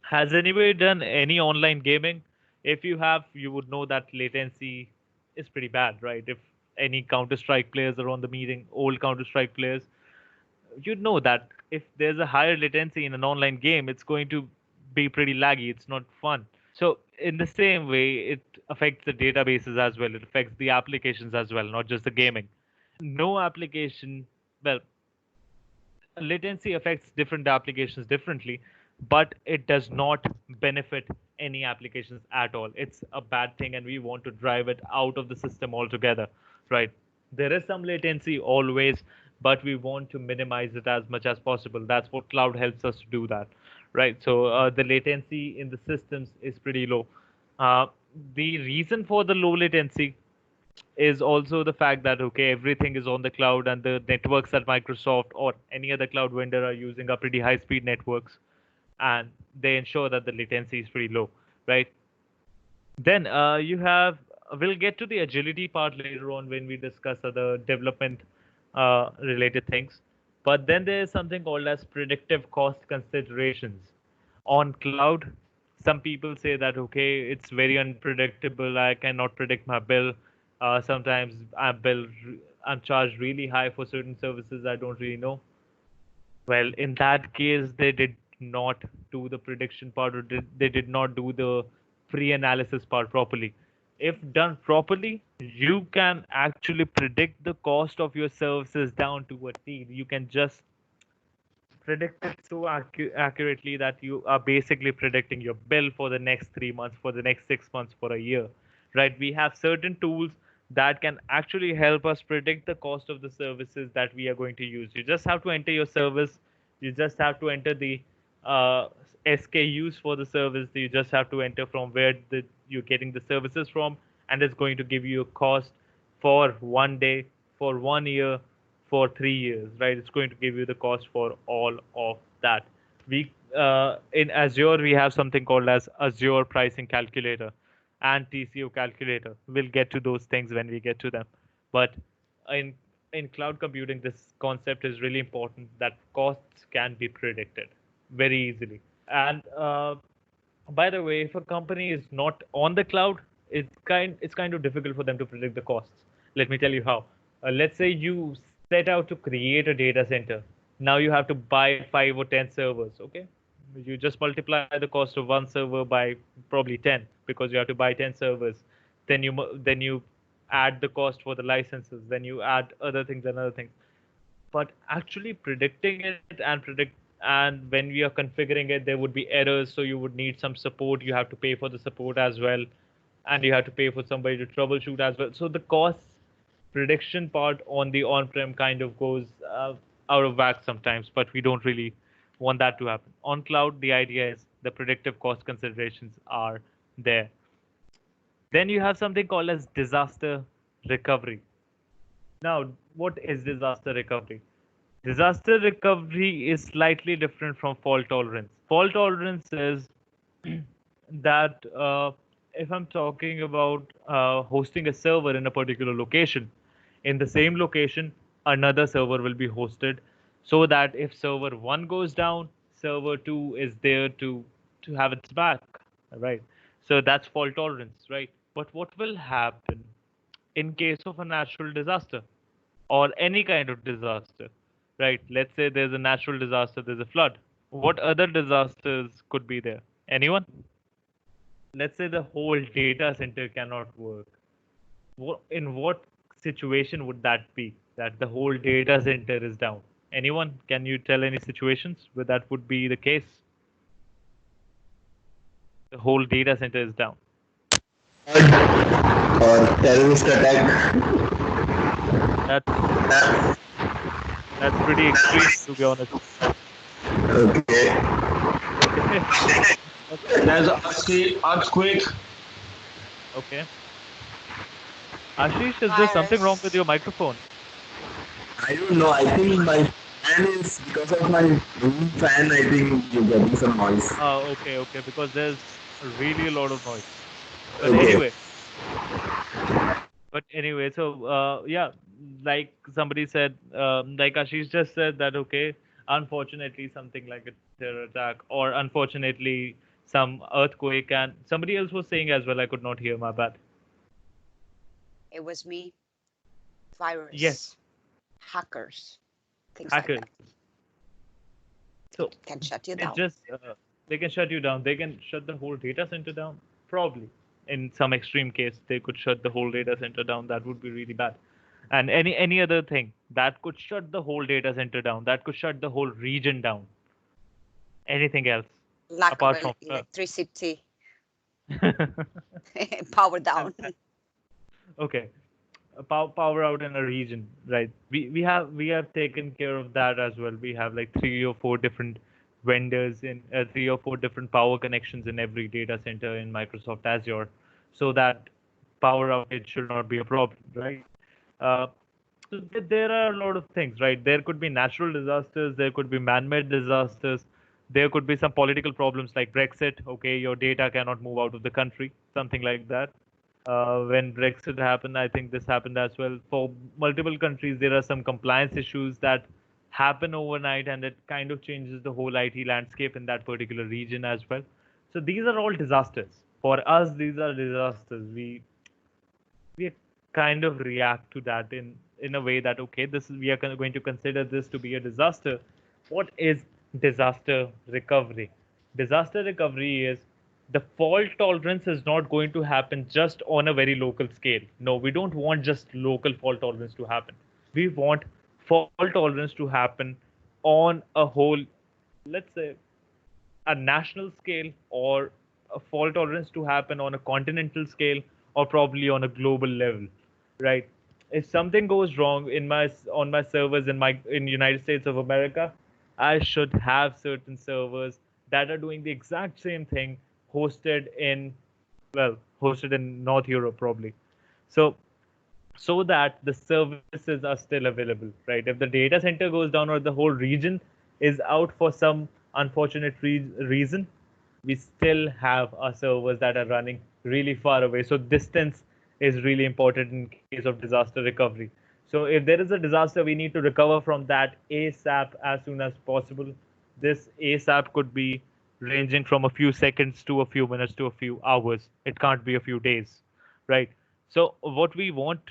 Has anybody done any online gaming? If you have, you would know that latency is pretty bad, right? If any Counter Strike players are on the meeting, old Counter Strike players, you'd know that if there's a higher latency in an online game, it's going to be pretty laggy. It's not fun. So, in the same way, it affects the databases as well. It affects the applications as well, not just the gaming. No application, well, latency affects different applications differently, but it does not benefit any applications at all. It's a bad thing, and we want to drive it out of the system altogether, right? There is some latency always, but we want to minimize it as much as possible. That's what cloud helps us to do that, right? So the latency in the systems is pretty low. Uh, the reason for the low latency is also the fact that okay, everything is on the cloud, and the networks that Microsoft or any other cloud vendor are using are pretty high speed networks, and they ensure that the latency is pretty low, right? Then you have we'll get to the agility part later on when we discuss other development related things. But then there is something called as predictive cost considerations. On cloud, some people say that okay, it's very unpredictable. I cannot predict my bill. Sometimes I'm charged really high for certain services I don't really know. Well, in that case, they did not do the prediction part, or they did not do the pre-analysis part properly. If done properly, you can actually predict the cost of your services down to a T. You can just predict it so accurately that you are basically predicting your bill for the next 3 months, for the next 6 months, for a year, right? We have certain tools that can actually help us predict the cost of the services that we are going to use. You just have to enter your service, you just have to enter the uh, SKUs for the service, you just have to enter from where you're getting the services from, and it's going to give you a cost for one day, for 1 year, for 3 years, right? It's going to give you the cost for all of that. We in Azure we have something called as Azure pricing calculator and TCO calculator. We'll get to those things when we get to them. But in in cloud computing, this concept is really important that costs can be predicted very easily. And by the way, if a company is not on the cloud, it's kind of difficult for them to predict the costs. Let me tell you how. Let's say you set out to create a data center. Now you have to buy 5 or 10 servers. Okay, you just multiply the cost of one server by probably 10 because you have to buy 10 servers. Then you add the cost for the licenses. Then you add other things and other things. But actually predicting it and when we are configuring it, there would be errors, so you would need some support. You have to pay for the support as well, and you have to pay for somebody to troubleshoot as well. So the cost prediction part on the on-prem kind of goes out of whack sometimes, but we don't really want that to happen. On cloud, the idea is the predictive cost considerations are there. Then you have something called as disaster recovery. Now, what is disaster recovery? Disaster recovery is slightly different from fault tolerance. Fault tolerance is that if I'm talking about hosting a server in a particular location, in the same location, another server will be hosted, so that if server one goes down, server two is there to have its back, right? So that's fault tolerance, right? But what will happen in case of a natural disaster or any kind of disaster, right? Let's say there's a natural disaster, there's a flood. What other disasters could be there? Anyone? Let's say the whole data center cannot work. In what situation would that be? That the whole data center is down? Anyone? Can you tell any situations where that would be the case? The whole data center is down. Or terrorist attack. That's that's pretty extreme, to be honest. Okay. There's an earthquake. Okay. Ashish, is there something wrong with your microphone? I don't know. I think my fan is because of my room fan. I think you're getting some noise. Oh, okay, because there's really a lot of noise. But Okay. anyway, so yeah, like somebody said, like Ashish just said that okay, unfortunately something like a terror attack, or unfortunately some earthquake, and somebody else was saying as well. I could not hear. My bad. It was me. Virus. Yes, Hackers. Things hackers. like that. So Can shut you it down. just they can shut you down. They can shut the whole data center down. Probably in some extreme case, they could shut the whole data center down. That would be really bad. And any other thing that could shut the whole data center down. That could shut the whole region down. Anything else Lack apart of from electricity. Power down. okay, power out in a region, right? We have taken care of that as well. We have like 3 or 4 different vendors in 3 or 4 different power connections in every data center in Microsoft Azure, so that power outage should not be a problem, right? Uh, so there are a lot of things, right? There could be natural disasters, there could be man-made disasters, there could be some political problems like Brexit. Okay, your data cannot move out of the country, something like that. When Brexit happened, I think this happened as well. For multiple countries, there are some compliance issues that happen overnight, and it kind of changes the whole IT landscape in that particular region as well. So these are all disasters. For us, these are disasters. We kind of react to that in a way that, okay, this is, we are going to consider this to be a disaster. What is disaster recovery? Disaster recovery is the fault tolerance is not going to happen just on a very local scale. No, we don't want just local fault tolerance to happen. We want fault tolerance to happen on a whole, let's say, a national scale, or a fault tolerance to happen on a continental scale, or probably on a global level, right? If something goes wrong in my on my servers in United States of America, I should have certain servers that are doing the exact same thing hosted in, well, hosted in North Europe probably. So that the services are still available, right? If the data center goes down or the whole region is out for some unfortunate reason, we still have our servers that are running really far away. So distance is really important in case of disaster recovery. So if there is a disaster, we need to recover from that ASAP as soon as possible. This ASAP could be ranging from a few seconds to a few minutes to a few hours. It can't be a few days, right? So what we want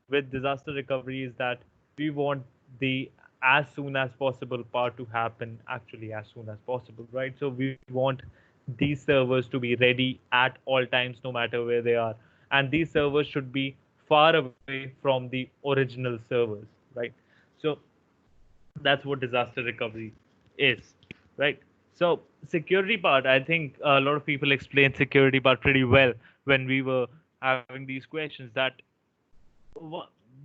with disaster recovery is that we want the as soon as possible part to happen actually as soon as possible, right? So we want these servers to be ready at all times, no matter where they are. And these servers should be far away from the original servers, right? So that's what disaster recovery is, right? So security part, I think a lot of people explained security part pretty well when we were having these questions, that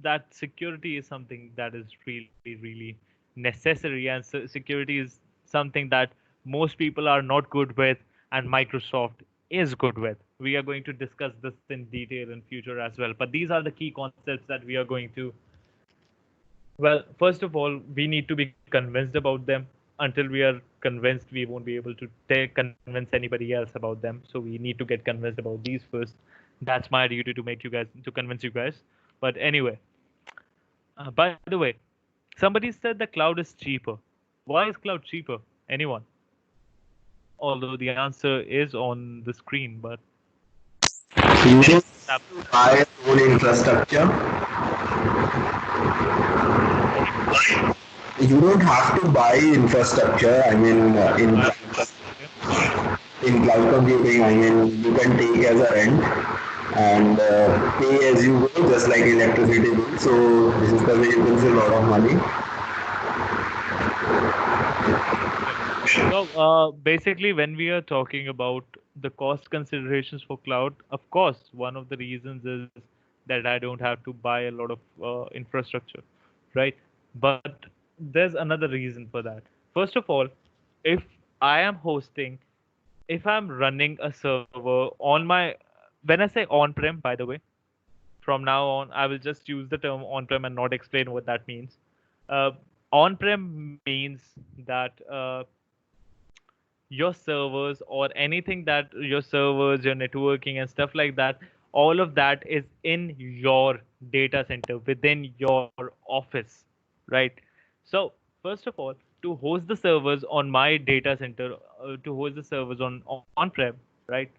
that security is something that is really, really necessary, and security is something that most people are not good with, and Microsoft is good with. We are going to discuss this in detail in future as well, but these are the key concepts that we are going to, well, first of all, we need to be convinced about them. Until we are convinced, we won't be able to convince anybody else about them. So we need to get convinced about these first. That's my duty to make you guys, to convince you guys. But anyway, by the way, somebody said the cloud is cheaper. Why is cloud cheaper? Anyone? Although the answer is on the screen, but You don't buy your own infrastructure. You don't have to buy infrastructure. I mean, in cloud computing, I mean, you can take as a rent and pay as you go, just like electricity bill. So this is the way you can save a lot of money. So basically, when we are talking about the cost considerations for cloud, of course, one of the reasons is that I don't have to buy a lot of infrastructure, right? But there's another reason for that. First of all, if I am hosting, if I'm running a server on my, when I say on-prem, by the way, from now on, I will just use the term on-prem and not explain what that means. On-prem means that your servers, or anything that your servers, your networking and stuff like that, all of that is in your data center within your office, right? So first of all, to host the servers on my data center, to host the servers on-prem, right,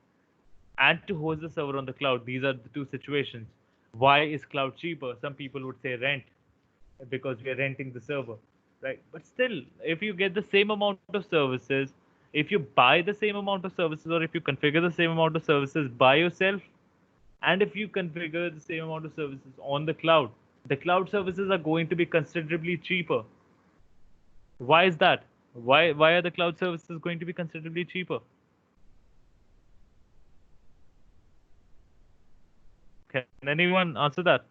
and to host the server on the cloud, these are the two situations. Why is cloud cheaper? Some people would say rent, because we are renting the server, right? But still, if you get the same amount of services, if you buy the same amount of services, or if you configure the same amount of services by yourself, and if you configure the same amount of services on the cloud services are going to be considerably cheaper. Why is that? Why are the cloud services going to be considerably cheaper? Can anyone answer that?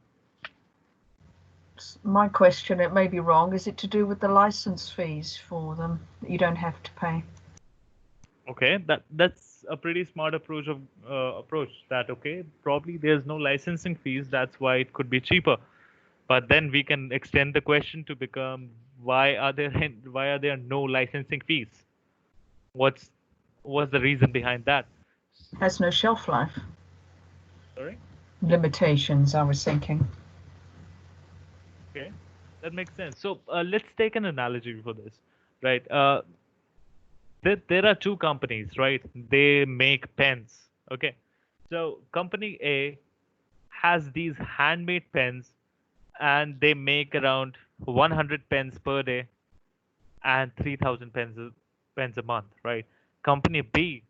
My question, it may be wrong, is it to do with the license fees for them that you don't have to pay? Okay, that's it's a pretty smart approach that okay, probably there's no licensing fees, that's why it could be cheaper. But then we can extend the question to become why are there no licensing fees? What's what's the reason behind that? Has no shelf life. Sorry? Limitations, I was thinking. Okay, that makes sense. So let's take an analogy for this, right? There are two companies, right? They make pens. Okay, so company A has these handmade pens, and they make around 100 pens per day and 3,000 pens a month, right? Company B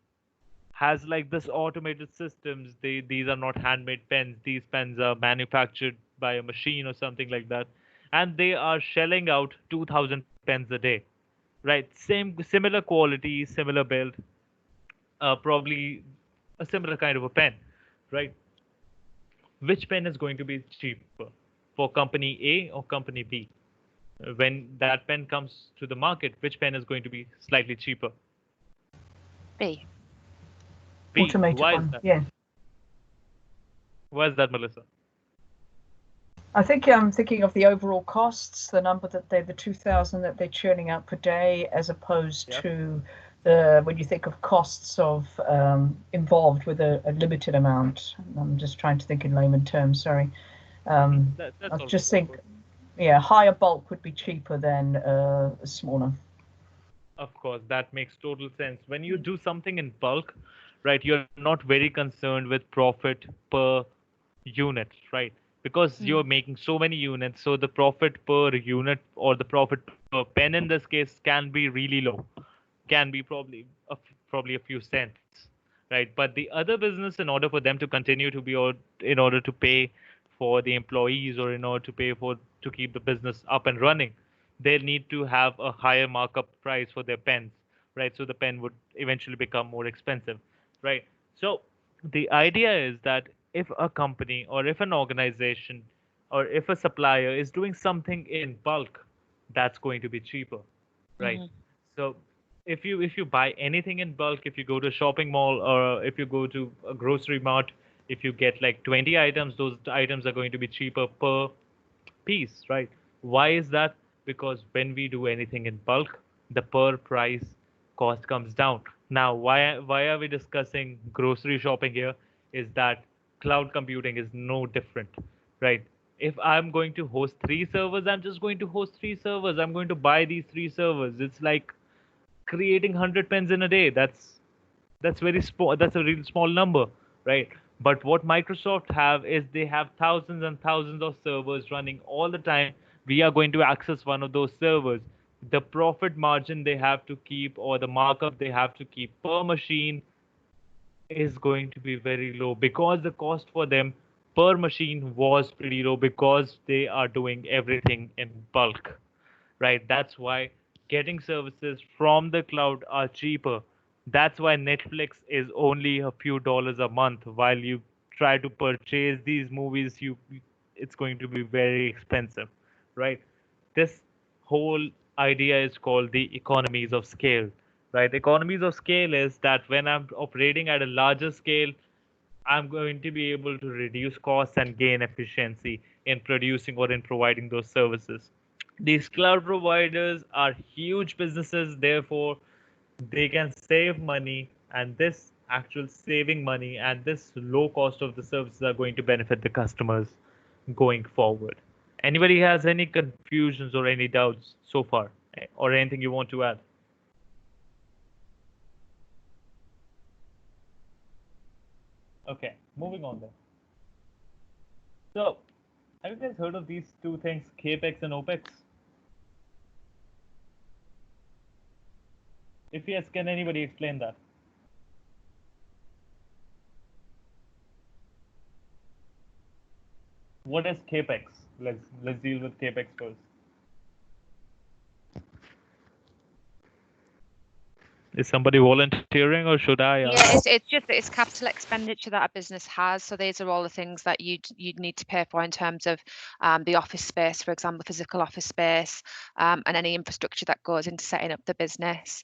has like this automated systems. These are not handmade pens. These pens are manufactured by a machine or something like that, and they are shelling out 2,000 pens a day, right? Similar quality, similar build, probably a similar kind of a pen, right? Which pen is going to be cheaper for company A or company B? When that pen comes to the market, which pen is going to be slightly cheaper? B. B. Automated Why is one, that? yeah. Why is that, Melissa? I think I'm thinking of the overall costs, the number that the 2,000 that they're churning out per day, as opposed Yeah. to when you think of costs of involved with a limited amount. I'm just trying to think in layman terms. Sorry. I That's also just think, possible. yeah, higher bulk would be cheaper than smaller. Of course, that makes total sense. When you do something in bulk, right, you're not very concerned with profit per unit, right? Because you're making so many units, so the profit per unit or the profit per pen in this case can be really low, can be probably a few cents, right? But the other business, in order for them to continue to be, or in order to pay for the employees, or in order to pay for to keep the business up and running, they need to have a higher markup price for their pens, right? So the pen would eventually become more expensive, right? So the idea is that if a company or if an organization or if a supplier is doing something in bulk, that's going to be cheaper, right? So if you buy anything in bulk, if you go to a shopping mall or if you go to a grocery mart, if you get like 20 items, those items are going to be cheaper per piece, right? Why is that? Because when we do anything in bulk, the per price cost comes down. Now, why are we discussing grocery shopping here? Is that cloud computing is no different, right? If I'm going to host three servers, I'm just going to host three servers. I'm going to buy these three servers. It's like creating 100 pens in a day. That's very small. That's a real small number, right? But what Microsoft have is they have thousands and thousands of servers running all the time. We are going to access one of those servers. The profit margin they have to keep, or the markup they have to keep per machine, is going to be very low, because the cost for them per machine was pretty low, because they are doing everything in bulk, right? That's why getting services from the cloud are cheaper. That's why Netflix is only a few dollars a month, while you try to purchase these movies, it's going to be very expensive, right? This whole idea is called the economies of scale, right? Economies of scale is that when I'm operating at a larger scale, I'm going to be able to reduce costs and gain efficiency in producing or in providing those services. These cloud providers are huge businesses, therefore they can save money, and this actual saving money and this low cost of the services are going to benefit the customers going forward. Anybody has any confusions or any doubts so far, or anything you want to add? Okay, moving on then. So, have you guys heard of these two things, capex and opex? If yes, can anybody explain that? What is capex? Let's deal with capex first. Is somebody volunteering, or should I Yeah, ask? it's capital expenditure that a business has. So these are all the things that you'd need to pay for in terms of the office space, for example, physical office space, and any infrastructure that goes into setting up the business.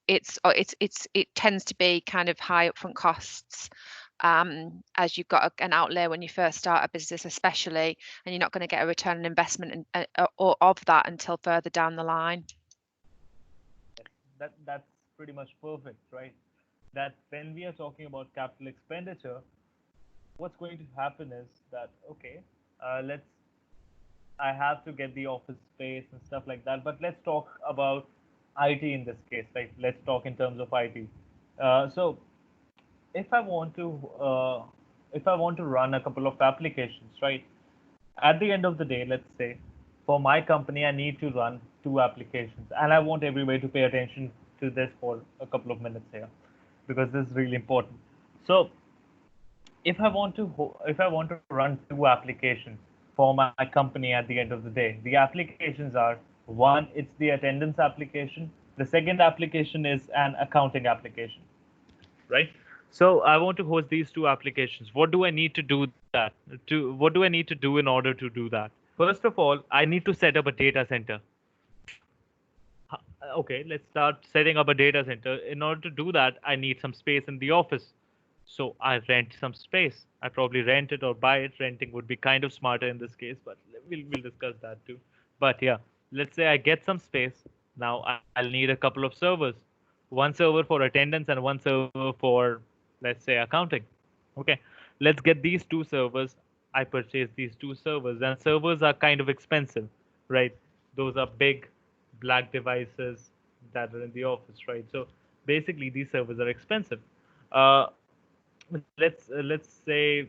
it tends to be kind of high upfront costs, as you've got an outlay when you first start a business, especially, and you're not going to get a return on investment of that until further down the line. That's pretty much perfect, right? That when we are talking about capital expenditure, what's going to happen is that, okay, let's I have to get the office space and stuff like that. But let's talk about IT in this case, right? Let's talk in terms of IT. So if I want to if I want to run a couple of applications, right? At the end of the day, let's say for my company, I need to run two applications, and I want everybody to pay attention to this for a couple of minutes here, because this is really important. So if I want to run two applications for my company at the end of the day, the applications are: one, it's the attendance application. The second application is an accounting application, right? So I want to host these two applications. What do I need to do that? What do I need to do in order to do that? First of all, I need to set up a data center. Okay, let's start setting up a data center. In order to do that, I need some space in the office. So I rent some space. I probably rent it or buy it. Renting would be kind of smarter in this case, but we'll discuss that too. But yeah, let's say I get some space. Now I'll need a couple of servers. One server for attendance and one server for, let's say, accounting. Okay, let's get these two servers. I purchase these two servers, and servers are kind of expensive, right? Those are big black devices that are in the office, right? So basically, these servers are expensive. Uh, let's say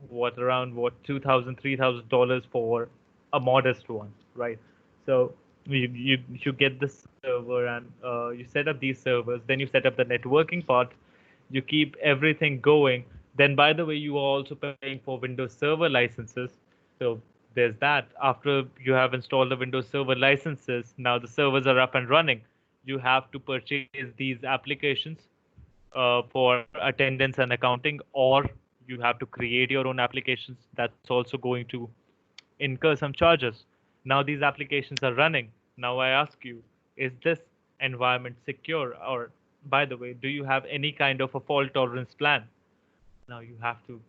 what around what 2,000 $3,000 for a modest one, right? So you get the server, and you set up these servers, then you set up the networking part, you keep everything going. Then, by the way, you are also paying for Windows Server licenses. So there's that. After you have installed the Windows Server licenses, now the servers are up and running. You have to purchase these applications for attendance and accounting, or you have to create your own applications. That's also going to incur some charges. Now these applications are running. Now I ask you, is this environment secure? Or, by the way, do you have any kind of a fault tolerance plan? Now you have to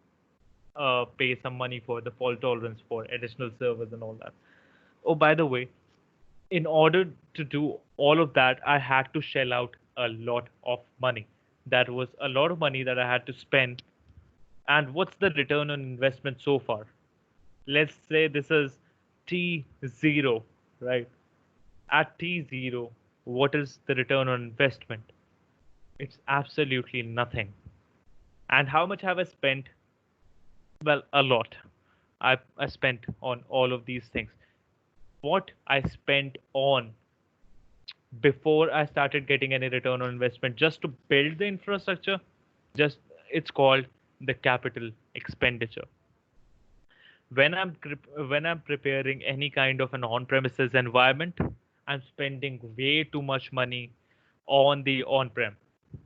pay some money for the fault tolerance for additional servers and all that. Oh, by the way, in order to do all of that, I had to shell out a lot of money. That was a lot of money that I had to spend. And what's the return on investment so far? Let's say this is T0, right? At T0, what is the return on investment? It's absolutely nothing. And how much have I spent? Well, a lot. I spent on all of these things. What I spent on before I started getting any return on investment just to build the infrastructure, just it's called the capital expenditure. When I'm preparing any kind of an on-premises environment, I'm spending way too much money on the on-prem.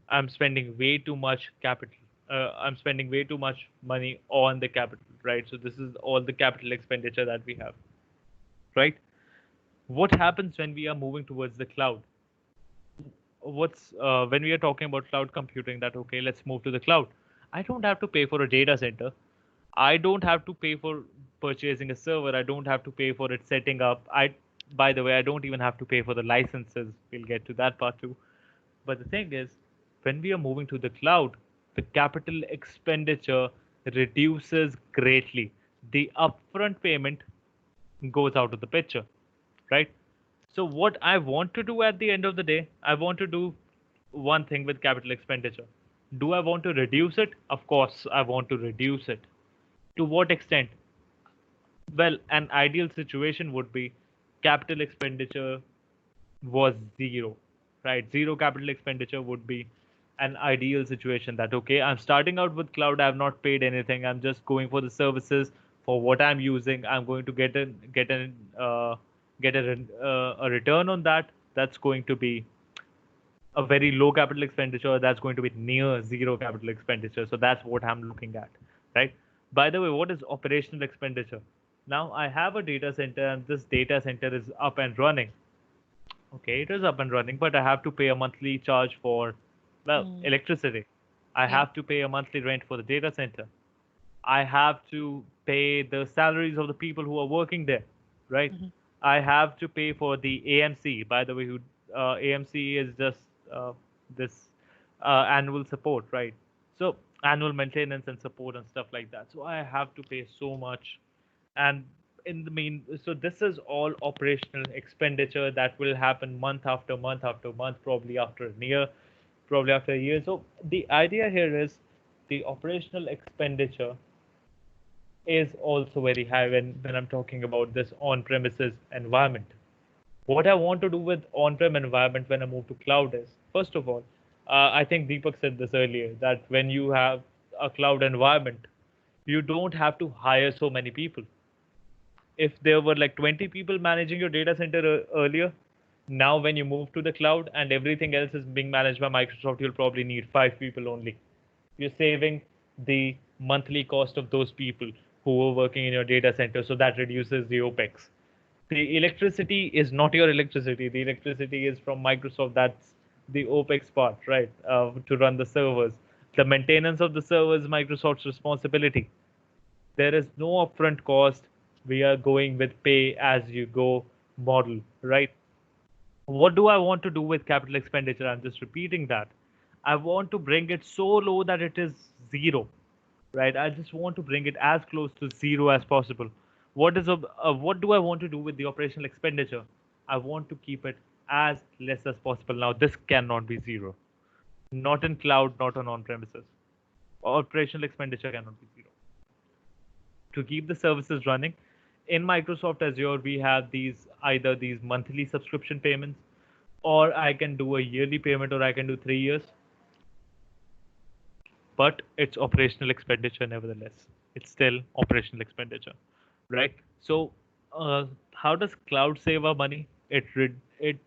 I'm spending way too much capital. I'm spending way too much money on the capital, right? So this is all the capital expenditure that we have, right? What happens when we are moving towards the cloud? What's When we are talking about cloud computing, that okay, let's move to the cloud. I don't have to pay for a data center. I don't have to pay for purchasing a server. I don't have to pay for it setting up. By the way, I don't even have to pay for the licenses. We'll get to that part too. But the thing is, when we are moving to the cloud, the capital expenditure reduces greatly. The upfront payment goes out of the picture, right? So what I want to do at the end of the day, I want to do one thing with capital expenditure. Do I want to reduce it? Of course, I want to reduce it. To what extent? Well, an ideal situation would be capital expenditure was zero, right? Zero capital expenditure would be an ideal situation. That okay, I'm starting out with cloud. I've not paid anything. I'm just going for the services for what I'm using. I'm going to get a return on that. That's going to be a very low capital expenditure. That's going to be near zero capital expenditure. So that's what I'm looking at, right? By the way, what is operational expenditure? Now I have a data center, and this data center is up and running. Okay, it is up and running, but I have to pay a monthly charge for, well, electricity. I Yeah. have to pay a monthly rent for the data center. I have to pay the salaries of the people who are working there, right? Mhm. I have to pay for the AMC. By the way, who AMC is just this annual support, right? So annual maintenance and support and stuff like that. So I have to pay so much, and in the mean, so this is all operational expenditure that will happen month after month after month, probably after a year, probably after a year. So the idea here is the operational expenditure is also very high when I'm talking about this on-premises environment. What I want to do with on-prem environment when I move to cloud is, first of all, I think Deepak said this earlier, that when you have a cloud environment, you don't have to hire so many people. If there were like 20 people managing your data center earlier, now when you move to the cloud and everything else is being managed by Microsoft, you'll probably need 5 people only. You're saving the monthly cost of those people who were working in your data center, so that reduces the OPEX. The electricity is not your electricity. The electricity is from Microsoft. That's the OPEX part, right? To run the servers. The maintenance of the servers is Microsoft's responsibility. There is no upfront cost. We are going with pay as you go model, right? What do I want to do with capital expenditure? I'm just repeating that. I want to bring it so low that it is zero, right? I just want to bring it as close to zero as possible. What do I want to do with the operational expenditure? I want to keep it as less as possible. Now, this cannot be zero. Not in cloud, not on on-premises. Operational expenditure cannot be zero. To keep the services running, in Microsoft Azure, we have these either these monthly subscription payments, or I can do a yearly payment, or I can do 3 years. But it's operational expenditure nevertheless. It's still operational expenditure, right? So, how does cloud save our money? It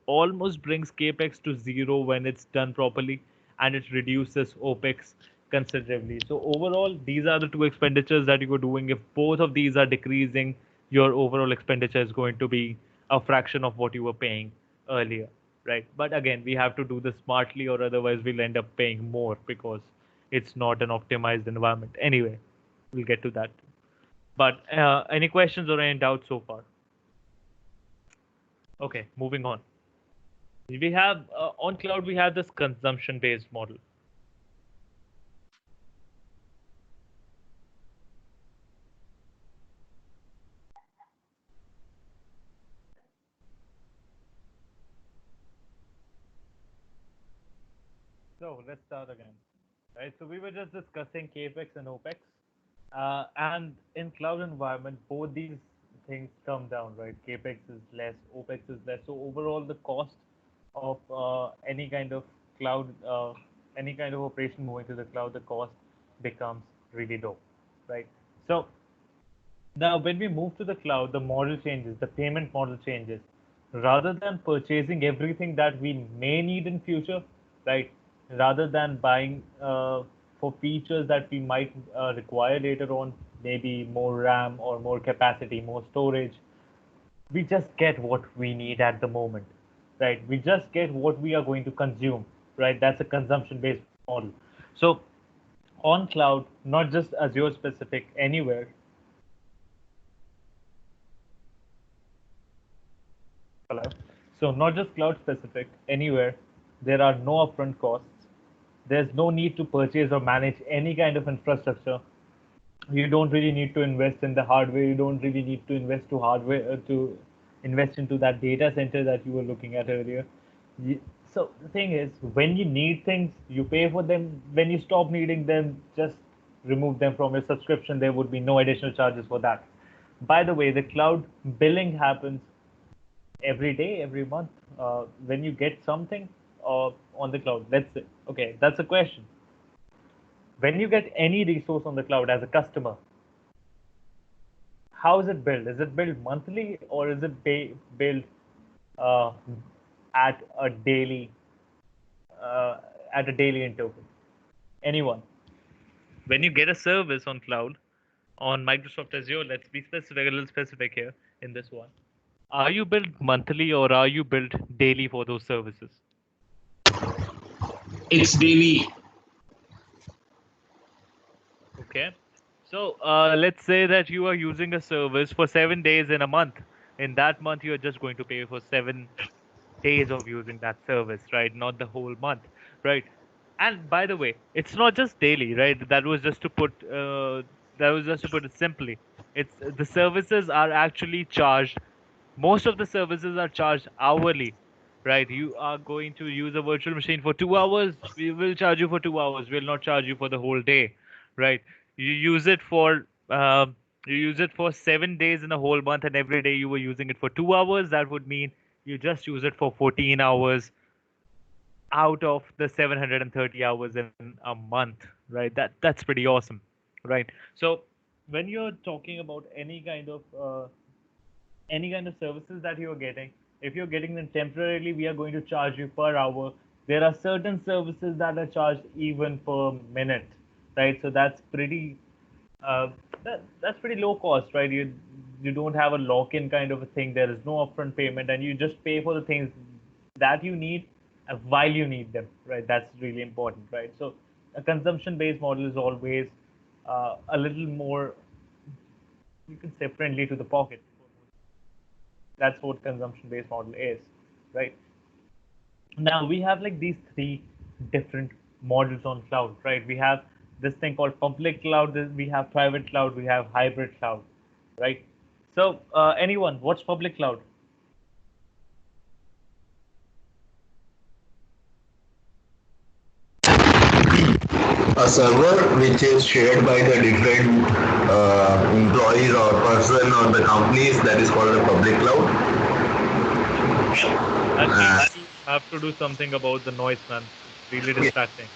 almost brings capex to zero when it's done properly, and it reduces opex considerably. So overall, these are the two expenditures that you are doing. If both of these are decreasing, your overall expenditure is going to be a fraction of what you were paying earlier, right? But again, we have to do this smartly, or otherwise we'll end up paying more because it's not an optimized environment. Anyway, we'll get to that. But any questions or any doubts so far? Okay, moving on. We have on cloud, we have this consumption based model. So let's start again, right? So we were just discussing capex and opex, and in cloud environment, both these things come down, right? Capex is less, opex is less. So overall, the cost of any kind of cloud, any kind of operation moving to the cloud, the cost becomes really low, right? So now, when we move to the cloud, the model changes, the payment model changes. Rather than purchasing everything that we may need in future, right? Rather than buying for features that we might require later on, maybe more RAM or more capacity, more storage, we just get what we need at the moment, right? We just get what we are going to consume, right? That's a consumption-based model. So on cloud, not just Azure specific, anywhere, Hello. So not just cloud specific, anywhere, there are no upfront costs. There's no need to purchase or manage any kind of infrastructure. You don't really need to invest in the hardware. You don't really need to invest to hardware to invest into that data center that you were looking at earlier. So the thing is, when you need things, you pay for them. When you stop needing them, just remove them from your subscription. There would be no additional charges for that. By the way, the cloud billing happens every day, every month, when you get something on the cloud. Let's say, okay, that's a question. When you get any resource on the cloud as a customer, how is it billed? Is it billed monthly, or is it billed uh, at a daily interval? Anyone? When you get a service on cloud on Microsoft Azure, let's be specific, a little specific here in this one. Are you billed monthly or are you billed daily for those services? It's daily. Okay. So let's say that you are using a service for 7 days in a month. In that month, you are just going to pay for 7 days of using that service, right? Not the whole month, right? And by the way, it's not just daily, right? That was just to put it simply. It's the services are actually charged. Most of the services are charged hourly, right? You are going to use a virtual machine for 2 hours. We will charge you for 2 hours. We'll not charge you for the whole day, right? You use it for um, you use it for 7 days in a whole month, and every day you were using it for 2 hours. That would mean you just use it for 14 hours out of the 730 hours in a month, right? That's pretty awesome, right? So when you're talking about any kind of services that you're getting, if you're getting them temporarily, we are going to charge you per hour. There are certain services that are charged even per minute, right? So uh, that's pretty low cost, right? You don't have a lock-in kind of a thing. There is no upfront payment, and you just pay for the things that you need while you need them, right? That's really important, right? So a consumption-based model is always a little more, you can say, friendly to the pocket. That's what consumption-based model is, right? Now we have like these three different models on cloud, right? We have this thing called public cloud, we have private cloud, we have hybrid cloud, right? So anyone, what's public cloud? A server which is shared by the different employees or person or the companies, that is called a public cloud. I think you have to do something about the noise, man. It's really distracting.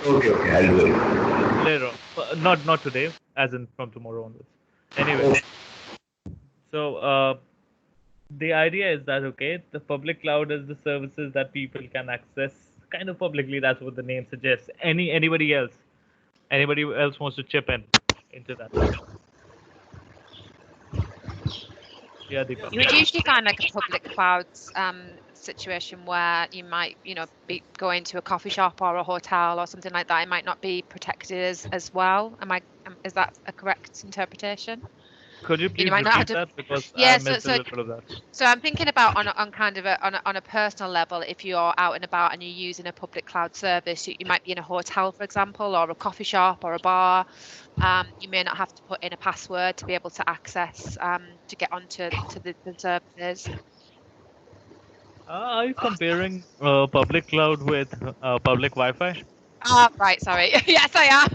Okay, I'll do it. Later on, not today, as in from tomorrow onwards. Anyway, so the idea is that okay, the public cloud is the services that people can access kind of publicly. That's what the name suggests. Anybody else wants to chip in into that? Yeah, Deepa. You would usually find like a public cloud situation where you might, be going to a coffee shop or a hotel or something like that. It might not be protected as well. Is that a correct interpretation? Could you You please might not have repeat to. that because I Yeah. missed a little bit of that. So I'm thinking about on kind of on a personal level, if you're out and about and you're using a public cloud service, you might be in a hotel, for example, or a coffee shop or a bar. You may not have to put in a password to be able to access to get onto the services. Are you comparing public cloud with public Wi-Fi? Right. Sorry. Yes, I am.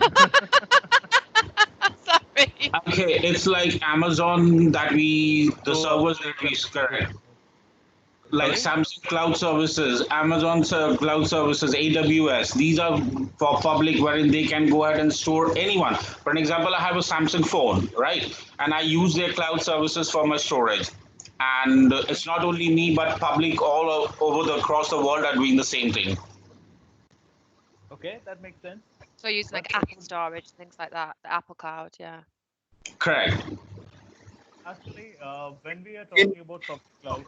Sorry. Okay, it's like Amazon the So, servers that we correct. Like sorry? Samsung Cloud Services, Amazon Cloud Services, AWS. These are for public, wherein they can go ahead and store anyone. For an example, I have a Samsung phone, right? And I use their cloud services for my storage. And it's not only me, but public over across the world are doing the same thing. Okay, that makes sense. So using like Apple storage, things like that, the Apple Cloud, yeah. Correct. Actually, when we are talking about public cloud,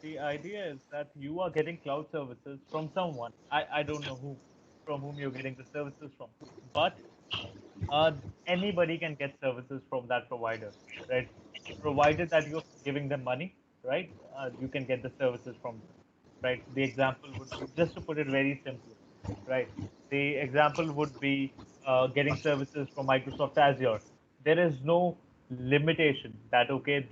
the idea is that you are getting cloud services from someone. I don't know from whom you're getting the services from, but uh, anybody can get services from that provider, right? Provided that you're giving them money, right? You can get the services from them, right? The example would be, just to put it very simply, right? The example would be getting services from Microsoft Azure. There is no limitation that okay,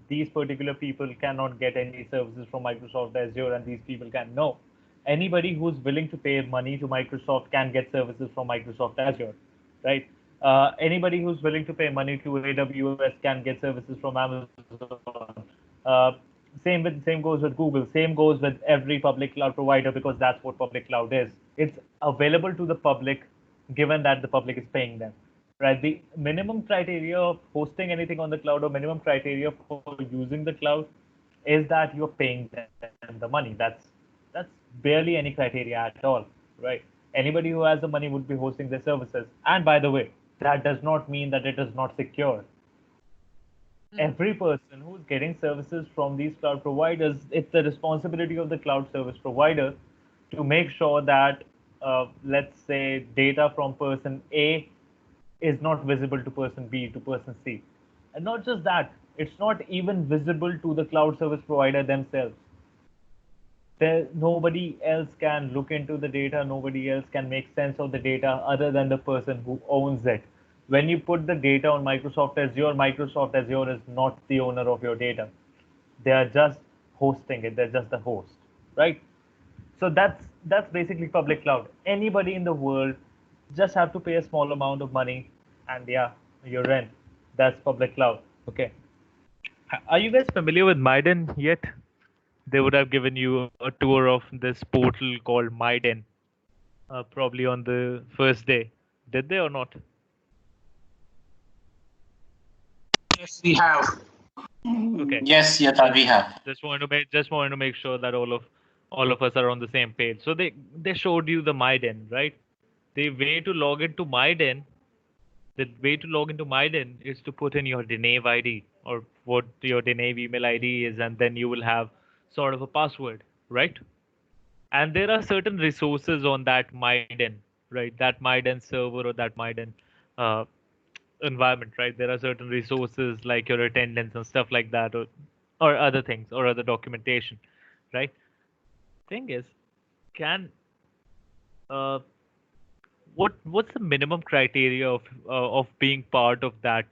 these particular people cannot get any services from Microsoft Azure, and these people can. No, anybody who's willing to pay money to Microsoft can get services from Microsoft Azure, right? Anybody who's willing to pay money to AWS can get services from Amazon. Uh, same goes with Google. Same goes with every public cloud provider because that's what public cloud is. It's available to the public, given that the public is paying them. Right. The minimum criteria of hosting anything on the cloud or minimum criteria for using the cloud is that you're paying them the money. That's barely any criteria at all, right? Anybody who has the money would be hosting their services. And by the way, that does not mean that it is not secure. Every person who's getting services from these cloud providers, it's the responsibility of the cloud service provider to make sure that, let's say, data from person A is not visible to person B, to person C. And not just that, it's not even visible to the cloud service provider themselves. Nobody else can look into the data, nobody else can make sense of the data other than the person who owns it. When you put the data on Microsoft Azure is not the owner of your data. They are just hosting it, they're just the host, right? So that's basically public cloud. Anybody in the world just have to pay a small amount of money, and yeah, you're in. That's public cloud. Okay. Are you guys familiar with Maiden yet? They would have given you a tour of this portal called Maiden, probably on the first day. Did they or not? Yes, we have. Okay. Yes, Yata, we have. Just wanted to make sure that all of us are on the same page. So they showed you the Maiden, right? The way to log into Maiden, the way to log into Maiden is to put in your Denave ID or what your Denave email ID is, and then you will have sort of a password, right? And there are certain resources on that Maiden, right? That Maiden server or that Maiden uh, environment, right? There are certain resources like your attendance and stuff like that, or other things, or other documentation, right? Thing is, can uh, what's the minimum criteria of being part of that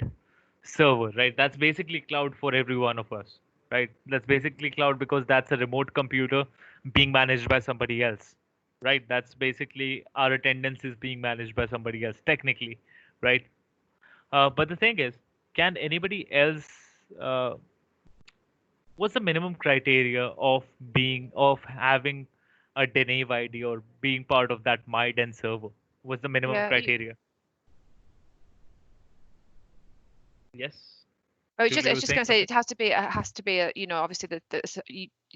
server, right? That's basically cloud for every one of us, right? That's basically cloud because that's a remote computer being managed by somebody else, right? That's basically our attendance is being managed by somebody else technically, right? But the thing is, can anybody else? Uh, what's the minimum criteria of having a Denave ID or being part of that MyDen server? What's the minimum Yeah, criteria? Yes, I Julie was was just saying going to say something. it has to be a, obviously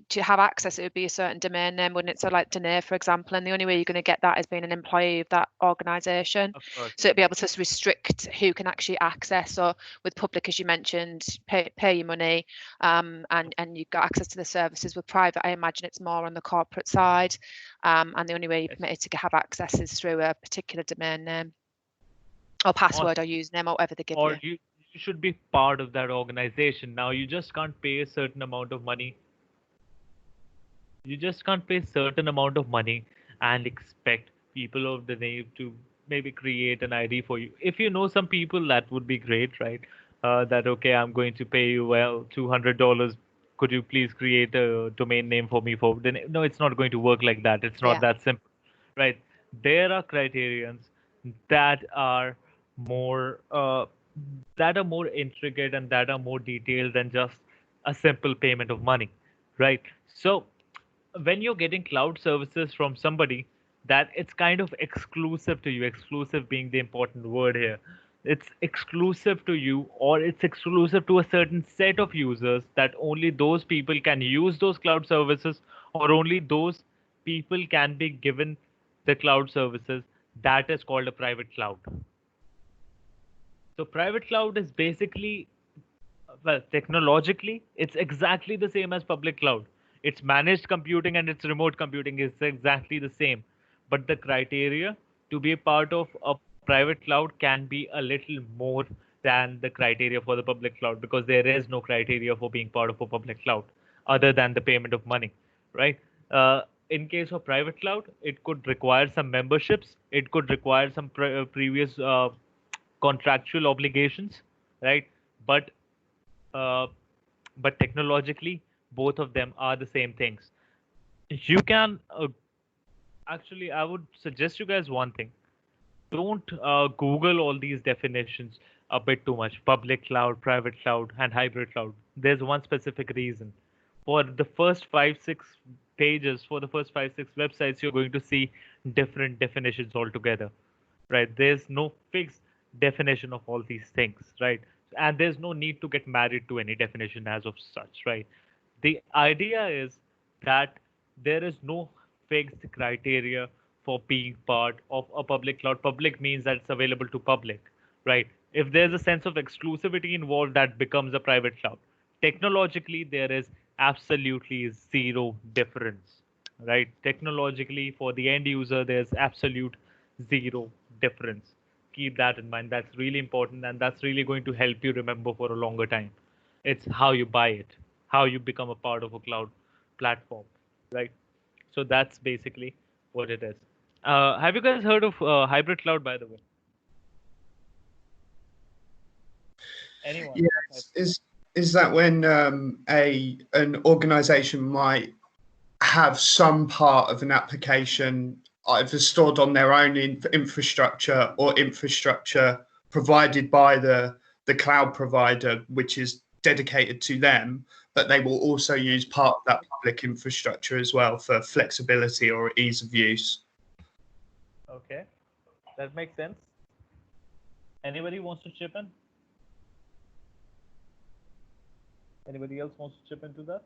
to have access, it would be a certain domain name, wouldn't it? So like Danae, for example, and the only way you're going to get that is being an employee of that organization. Of course. So it'd be able to restrict who can actually access, or with public, as you mentioned, pay your money, and you've got access to the services. With private, I imagine it's more on the corporate side, and the only way you're permitted to have access is through a particular domain name or password or username or whatever they give Or you. you should be part of that organization. Now you just can't pay a certain amount of money. You just can't pay a certain amount of money and expect people of the name to maybe create an ID for you. If you know some people, that would be great, right? That okay, I'm going to pay you well $200. Could you please create a domain name for me for? Then no, it's not going to work like that. It's not Yeah. that simple, right? There are criterions that are more intricate and that are more detailed than just a simple payment of money, right? So when you're getting cloud services from somebody, that it's kind of exclusive to you, exclusive being the important word here. It's exclusive to you, or it's exclusive to a certain set of users, that only those people can use those cloud services, or only those people can be given the cloud services. That is called a private cloud. So private cloud is basically, well, technologically, it's exactly the same as public cloud. It's managed computing and it's remote computing is exactly the same. But the criteria to be a part of a private cloud can be a little more than the criteria for the public cloud, because there is no criteria for being part of a public cloud other than the payment of money, right? In case of private cloud, it could require some memberships. It could require some previous contractual obligations, right? But uh, but technologically, both of them are the same things. You can actually, I would suggest you guys one thing. Don't Google all these definitions a bit too much. Public cloud, private cloud, and hybrid cloud. There's one specific reason. For the first 5, 6 pages, for the first 5, 6 websites, you're going to see different definitions altogether, right? There's no fixed definition of all these things, right? And there's no need to get married to any definition as of such, right? The idea is that there is no fixed criteria for being part of a public cloud. Public means that it's available to public, right? If there's a sense of exclusivity involved, that becomes a private cloud. technologically there is absolutely zero difference, right? Technologically, for the end user, there's absolute zero difference. Keep that in mind. That's really important, and that's really going to help you remember for a longer time. It's how you buy it, how you become a part of a cloud platform, right? So that's basically what it is. Have you guys heard of hybrid cloud, by the way? Anyone? Yes. Is that when an organization might have some part of an application either stored on their own infrastructure or infrastructure provided by the cloud provider, which is dedicated to them, but they will also use part of that public infrastructure as well for flexibility or ease of use? Okay, that makes sense. Anybody wants to chip in? Anybody else wants to chip into that?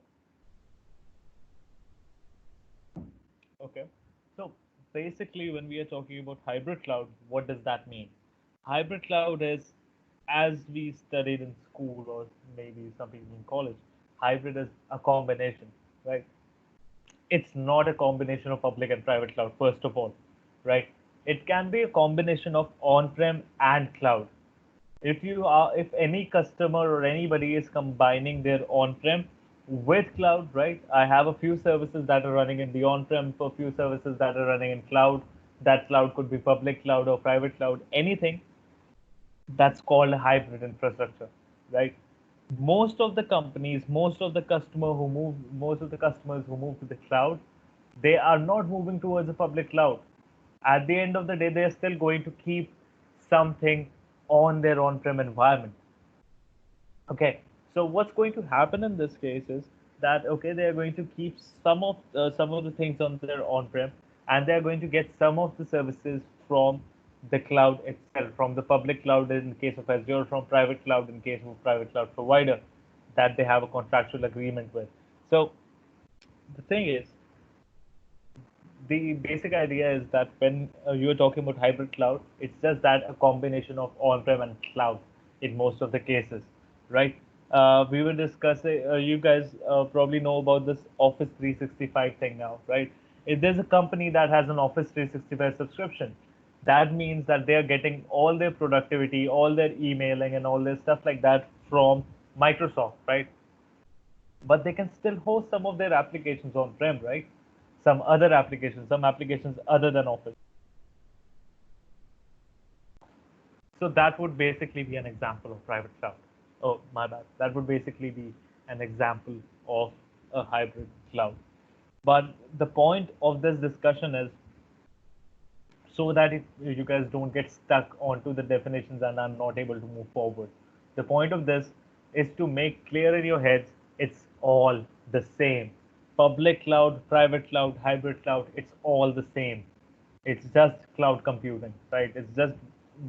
Okay. So basically, when we are talking about hybrid cloud, what does that mean? Hybrid cloud is, as we studied in school or maybe some people in college, hybrid is a combination, right? It's not a combination of public and private cloud, first of all, right? It can be a combination of on-prem and cloud. If any customer or anybody is combining their on-prem with cloud, right? I have a few services that are running in the on-prem, a few services that are running in cloud. That cloud could be public cloud or private cloud, anything. That's called a hybrid infrastructure, right? Most of the companies, most of the customers who move to the cloud, they are not moving towards a public cloud. At the end of the day, they're still going to keep something on their on-prem environment. Okay, so what's going to happen in this case is that okay, they are going to keep some of the things on their on-prem, and they are going to get some of the services from the cloud itself, from the public cloud in the case of Azure, from private cloud in case of a private cloud provider that they have a contractual agreement with. So the thing is, the basic idea is that when you're talking about hybrid cloud, it's just that a combination of on-prem and cloud in most of the cases, right? We were discussing, you guys probably know about this Office 365 thing now, right? If there's a company that has an Office 365 subscription, that means that they are getting all their productivity, all their emailing, and all their stuff like that from Microsoft, right? But they can still host some of their applications on-prem, right? Some applications other than Office. So that would basically be an example of private cloud. Oh, my bad. That would basically be an example of a hybrid cloud. But the point of this discussion is so that if you guys don't get stuck onto the definitions and are not able to move forward. The point of this is to make clear in your heads it's all the same. Public cloud, private cloud, hybrid cloud, it's all the same. It's just cloud computing, right? It's just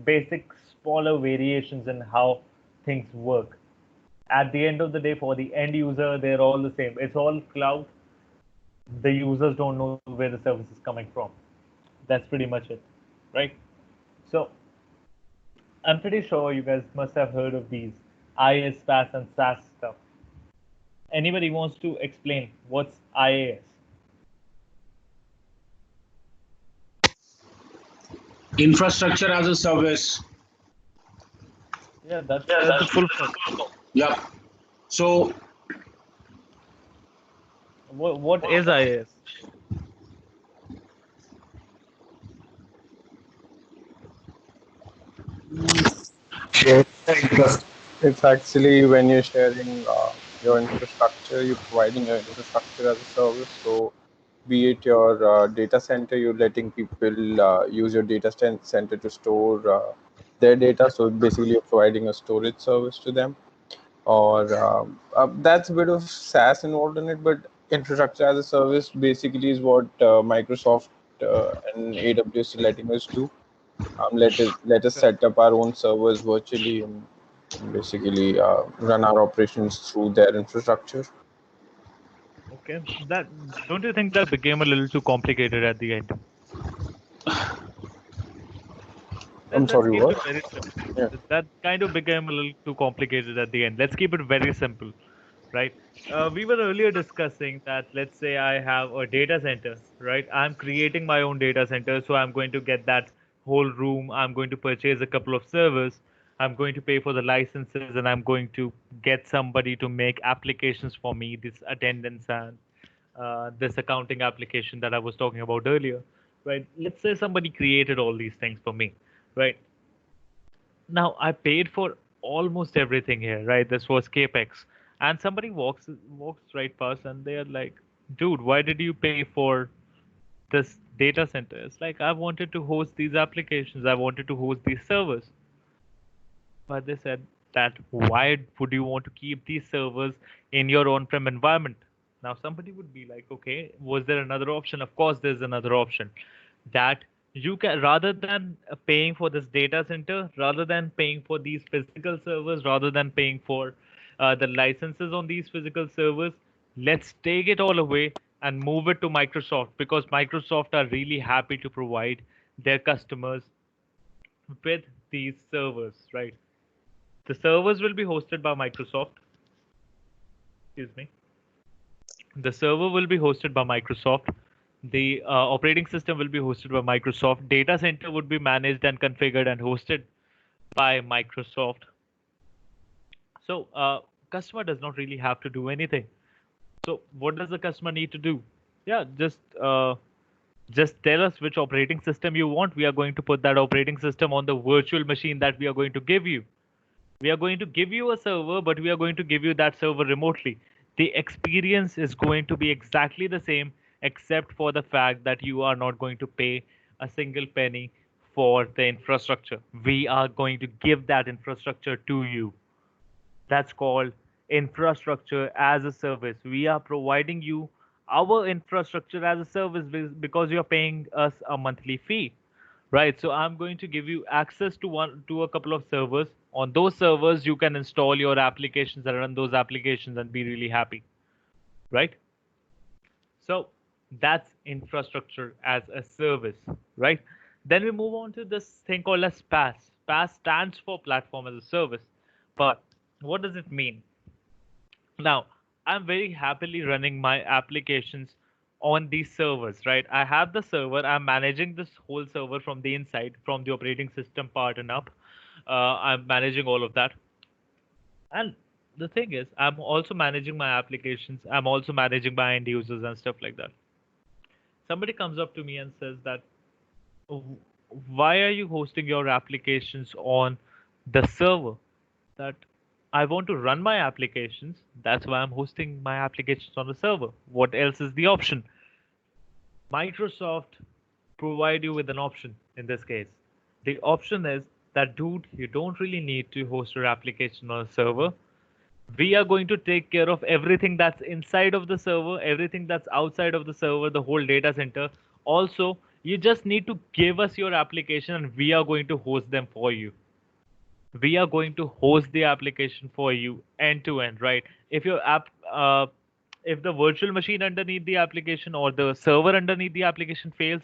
basic smaller variations in how things work. At the end of the day, for the end user, they're all the same. It's all cloud. The users don't know where the service is coming from. That's pretty much it, right? So I'm pretty sure you guys must have heard of these IaaS, PaaS, and SaaS stuff. Anybody wants to explain what's IaaS? Infrastructure as a service. Yeah, that's the full form. Yep. So What is IaaS? Share interest. It's actually when you're sharing your infrastructure, you're providing your infrastructure as a service. So, be it your data center, you're letting people use your center to store their data. So, basically, you're providing a storage service to them. Or that's a bit of SaaS involved in it, but infrastructure as a service basically is what Microsoft and AWS are letting us do. Let us set up our own servers virtually and basically run our operations through their infrastructure. Okay, that don't you think that became a little too complicated at the end? I'm Let's sorry, keep what? it very simple. Yeah. That kind of became a little too complicated at the end. Let's keep it very simple. right? We were earlier discussing that, let's say I have a data center, right? I'm creating my own data center, so I'm going to get that whole room. I'm going to purchase a couple of servers. I'm going to pay for the licenses, and I'm going to get somebody to make applications for me, this attendance and this accounting application that I was talking about earlier, right? Let's say somebody created all these things for me, right? Now I paid for almost everything here, right? This was capex, and somebody walks right past, and they're like, "Dude, why did you pay for this data center?" It's like, I wanted to host these applications, I wanted to host these servers, but they said that why would you want to keep these servers in your on-prem environment? Now somebody would be like, okay, was there another option? Of course, there's another option that you can, rather than paying for this data center, rather than paying for these physical servers, rather than paying for the licenses on these physical servers, let's take it all away and move it to Microsoft, because Microsoft are really happy to provide their customers with these servers, right? The servers will be hosted by Microsoft. Excuse me. The server will be hosted by Microsoft. The operating system will be hosted by Microsoft. Data center would be managed and configured and hosted by Microsoft. So customer does not really have to do anything. So what does the customer need to do? Yeah, just tell us which operating system you want. We are going to put that operating system on the virtual machine that we are going to give you. We are going to give you a server, but we are going to give you that server remotely. The experience is going to be exactly the same, except for the fact that you are not going to pay a single penny for the infrastructure. We are going to give that infrastructure to you. That's called infrastructure as a service. We are providing you our infrastructure as a service because you're paying us a monthly fee. Right, so I'm going to give you access to a couple of servers. On those servers, you can install your applications and run those applications and be really happy, right? So that's infrastructure as a service, right? Then we move on to this thing called as PaaS. PaaS stands for platform as a service. But what does it mean? Now, I'm very happily running my applications on these servers, right? I have the server, I'm managing this whole server from the inside, from the operating system part and up. I'm managing all of that. And the thing is, I'm also managing my applications, I'm also managing my end users and stuff like that. Somebody comes up to me and says that, why are you hosting your applications on the server? That I want to run my applications. That's why I'm hosting my applications on the server. What else is the option? Microsoft provide you with an option in this case. The option is that, dude, you don't really need to host your application on a server. We are going to take care of everything that's inside of the server, everything that's outside of the server, the whole data center. Also, you just need to give us your application and we are going to host them for you. We are going to host the application for you end to end, right? If your app if the virtual machine underneath the application or the server underneath the application fails,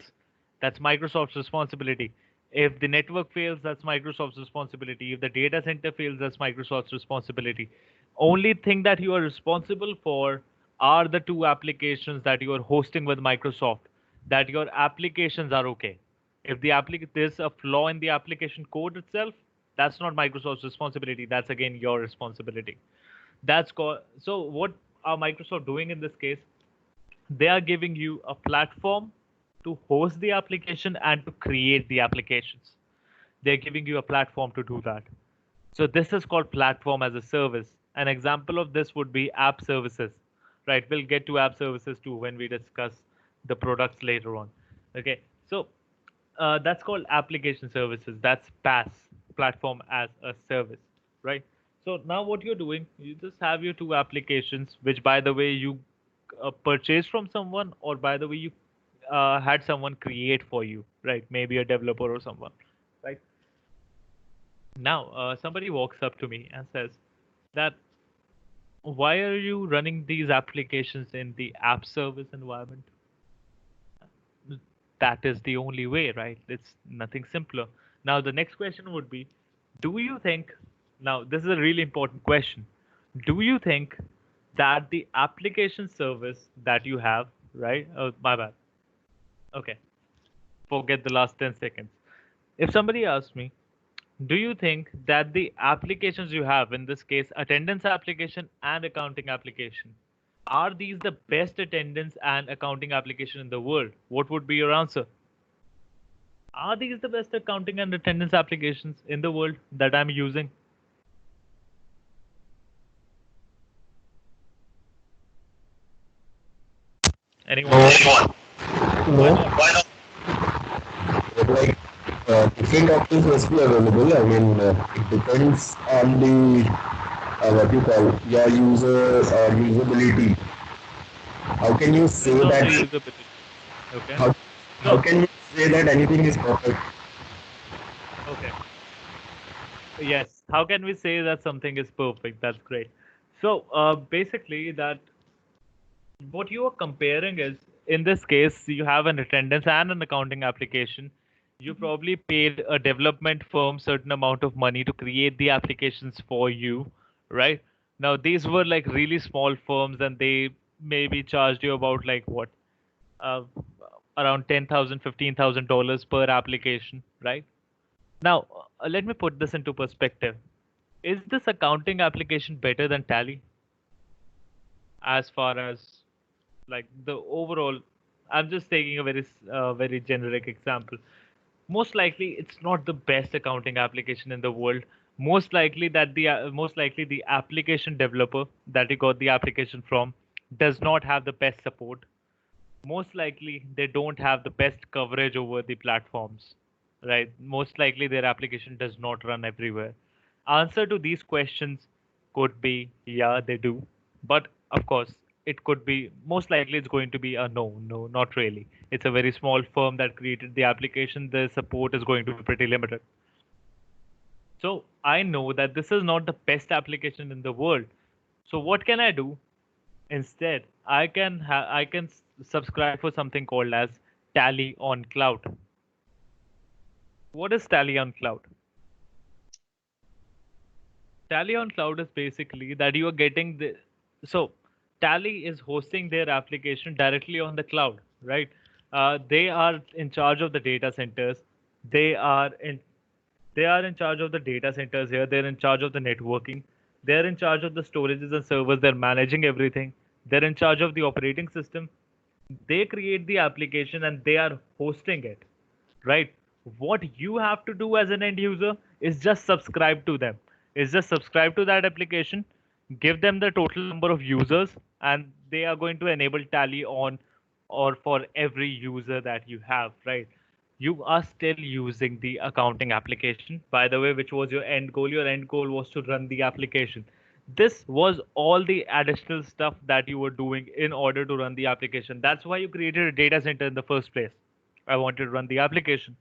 that's Microsoft's responsibility. If the network fails, that's Microsoft's responsibility. If the data center fails, that's Microsoft's responsibility. Only thing that you are responsible for are the two applications that you are hosting with Microsoft, that your applications are okay. If there's a flaw in the application code itself, that's not Microsoft's responsibility. That's again your responsibility. That's called. So what are Microsoft doing in this case? They are giving you a platform to host the application and to create the applications. They're giving you a platform to do that. So this is called platform as a service. An example of this would be app services, right? We'll get to app services too when we discuss the products later on. Okay, so that's called application services. That's PaaS, platform as a service, right? So now what you're doing, you just have your two applications, which by the way you purchased from someone, or by the way you had someone create for you, right? Maybe a developer or someone, right? Now somebody walks up to me and says that, why are you running these applications in the app service environment? That is the only way, right? It's nothing simpler. Now, the next question would be, do you think, now this is a really important question. Do you think that the application service that you have, right? Oh, my bad. Okay, forget the last 10 seconds. If somebody asks me, do you think that the applications you have, in this case, attendance application and accounting application, are these the best attendance and accounting application in the world? What would be your answer? Are these the best accounting and attendance applications in the world that I'm using? Anyone? No, Why not? but like different options must be available. I mean, it depends on the what you call your user usability. How can you say Depends on the that? usability. Okay. How, how So, can you say that anything is perfect? okay. Yes. How can we say that something is perfect? That's great. So, basically, that what you are comparing is, in this case, you have an attendance and an accounting application. You probably paid a development firm certain amount of money to create the applications for you, right? Now, these were like really small firms, and they maybe charged you about like what, uh, around 10,000, $15,000 per application, right? Now, let me put this into perspective. Is this accounting application better than Tally as far as like the overall? I'm just taking a very generic example. Most likely it's not the best accounting application in the world. Most likely the application developer that you got the application from does not have the best support. Most likely they don't have the best coverage over the platforms, right? Most likely their application does not run everywhere. Answer to these questions could be yeah, they do, but of course it could be, most likely it's going to be a no, no, not really. It's a very small firm that created the application. The support is going to be pretty limited. So I know that this is not the best application in the world. So what can I do? Instead, I can subscribe for something called as Tally on Cloud. What is Tally on Cloud? Tally on Cloud is basically that you are getting the, so Tally is hosting their application directly on the cloud, right? They are in charge of the data centers. They are in they are in charge of the data centers here. They're in charge of the networking. They're in charge of the storages and servers. They're managing everything. They're in charge of the operating system. They create the application and they are hosting it, right? What you have to do as an end user is just subscribe to them, is just subscribe to that application, give them the total number of users, and they are going to enable Tally on, or for every user that you have, right? You are still using the accounting application, by the way, which was your end goal. Your end goal was to run the application. This was all the additional stuff that you were doing in order to run the application. That's why you created a data center in the first place. I wanted to run the application.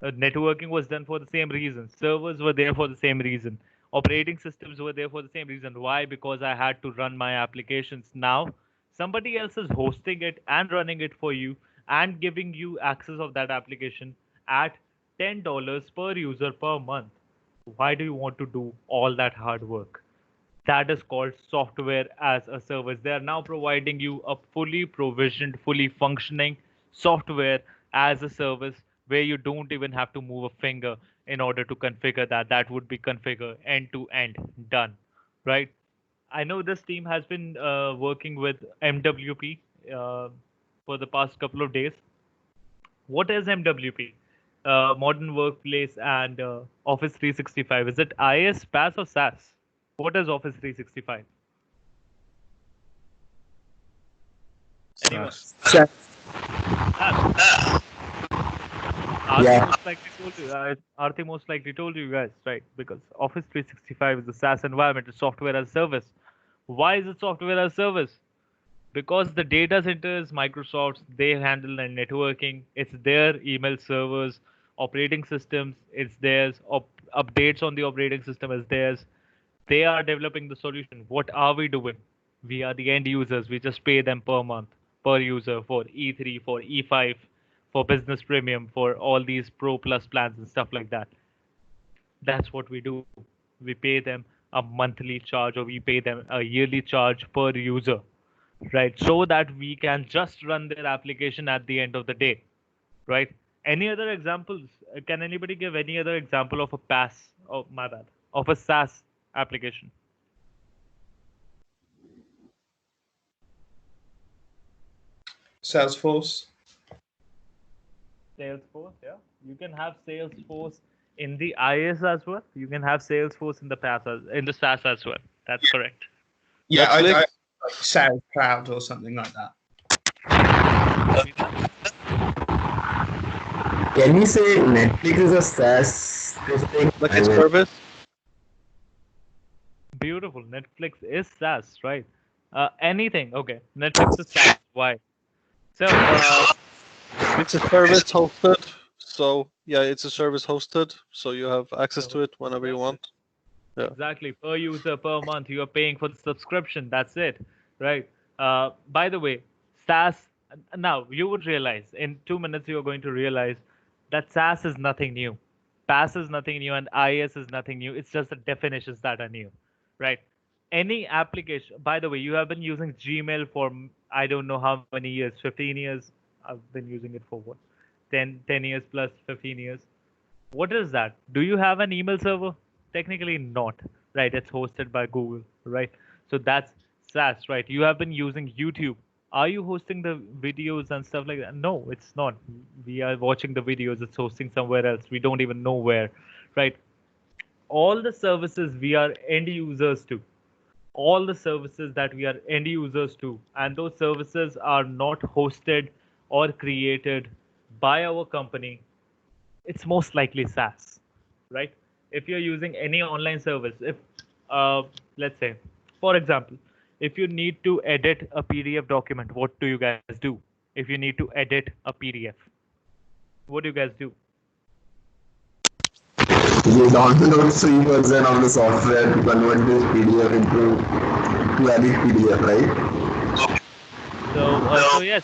Networking was done for the same reason. Servers were there for the same reason. Operating systems were there for the same reason. Why? Because I had to run my applications. Now, somebody else is hosting it and running it for you and giving you access of that application at $10 per user per month. Why do you want to do all that hard work? That is called software as a service. They are now providing you a fully provisioned, fully functioning software as a service where you don't even have to move a finger in order to configure that. That would be configured end to end, done, right? I know this team has been working with MWP for the past couple of days. What is MWP? Modern Workplace and Office 365. Is it IaaS, PaaS, or SaaS? What is Office 365? Anyone? SaaS. SaaS. Aarti Yeah. most likely told you. Aarti most likely told you guys, right? Because Office 365 is a SaaS environment, it's software as a service. Why is it software as a service? Because the data centers, Microsoft's, they handle the networking. It's their email servers, operating systems. It's theirs. Updates on the operating system is theirs. They are developing the solution. What are we doing? We are the end users. We just pay them per month, per user for E3, for E5, for business premium, for all these Pro Plus plans and stuff like that. That's what we do. We pay them a a monthly charge or we pay them a yearly charge per user, right? So that we can just run their application at the end of the day, right? Any other examples? Can anybody give any other example of a PaaS? Oh, my bad. Of a SaaS application? Salesforce. Salesforce, yeah. You can have Salesforce in the IaaS as well. You can have Salesforce in the in the SaaS as well. That's correct. Yeah, Netflix? like Sales Cloud or something like that. Can we say Netflix is a SaaS thing? Like a service? Beautiful. Netflix is SaaS, right? Anything. Okay. Netflix is SaaS. Why? So, It's a service hosted. So yeah, it's a service hosted. So you have access to it whenever you want. Yeah. exactly. Per user, per month, you are paying for the subscription. That's it, right? By the way, SaaS. Now you would realize in 2 minutes you are going to realize that SaaS is nothing new, PaaS is nothing new, and IaaS is nothing new. It's just the definitions that are new, right? Any application. By the way, you have been using Gmail for I don't know how many years, 15 years. I've been using it for what, 10 years plus 15 years. What is that? Do you have an email server? Technically not, right? It's hosted by Google, right? So that's SaaS, right? You have been using YouTube. Are you hosting the videos and stuff like that? No, it's not. We are watching the videos. It's hosting somewhere else. We don't even know where, right? All the services we are end users to. All the services that we are end users to, and those services are not hosted or created by our company, it's most likely SaaS, right? If you're using any online service, if let's say, for example, if you need to edit a PDF document, what do you guys do? If you need to edit a PDF, what do you guys do? You download 3% of the software to convert this PDF into to edit PDF, right? So yes,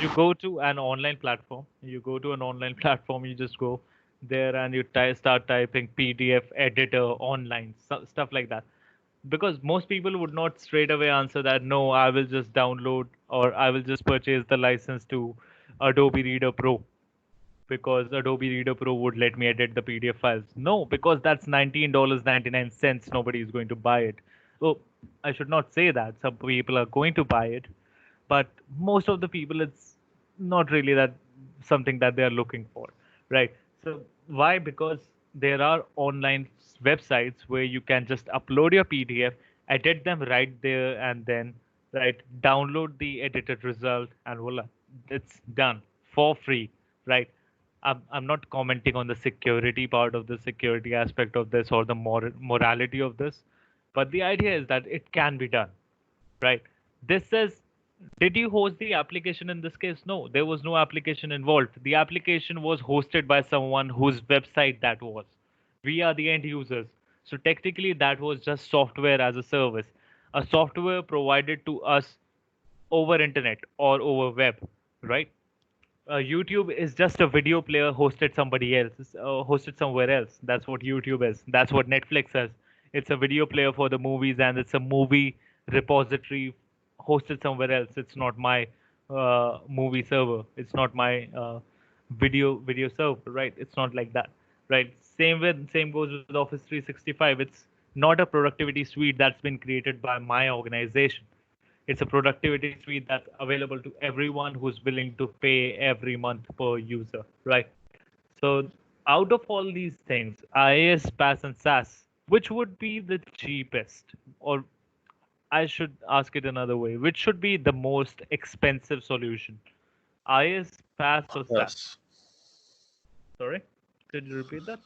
you go to an online platform. You go to an online platform. You just go there and you start typing PDF editor online, stuff like that. Because most people would not straight away answer that. No, I will just download or I will just purchase the license to Adobe Reader Pro because Adobe Reader Pro would let me edit the PDF files. No, because that's $19.99. Nobody is going to buy it. So I should not say that. Some people are going to buy it, but most of the people, it's not really that something that they are looking for, right? So why? Because there are online websites where you can just upload your PDF, edit them right there and then, right? Download the edited result and voila, it's done for free, right? I'm not commenting on the security part of the security aspect of this or the morality of this, but the idea is that it can be done, right? This says, did you host the application in this case? No, there was no application involved. The application was hosted by someone whose website that was. We are the end users. So technically, that was just software as a service, a software provided to us over internet or over web, right? YouTube is just a video player hosted hosted somewhere else. That's what YouTube is. That's what Netflix is. It's a video player for the movies, and it's a movie repository hosted somewhere else. It's not my movie server. It's not my video server, right? It's not like that, right? Same goes with Office 365. It's not a productivity suite that's been created by my organization. It's a productivity suite that's available to everyone who's willing to pay every month per user, right? So out of all these things, IaaS, PaaS, and SaaS, which would be the cheapest? Or I should ask it another way, which should be the most expensive solution? IaaS, PaaS, or SaaS? Yes. Sorry, could you repeat that?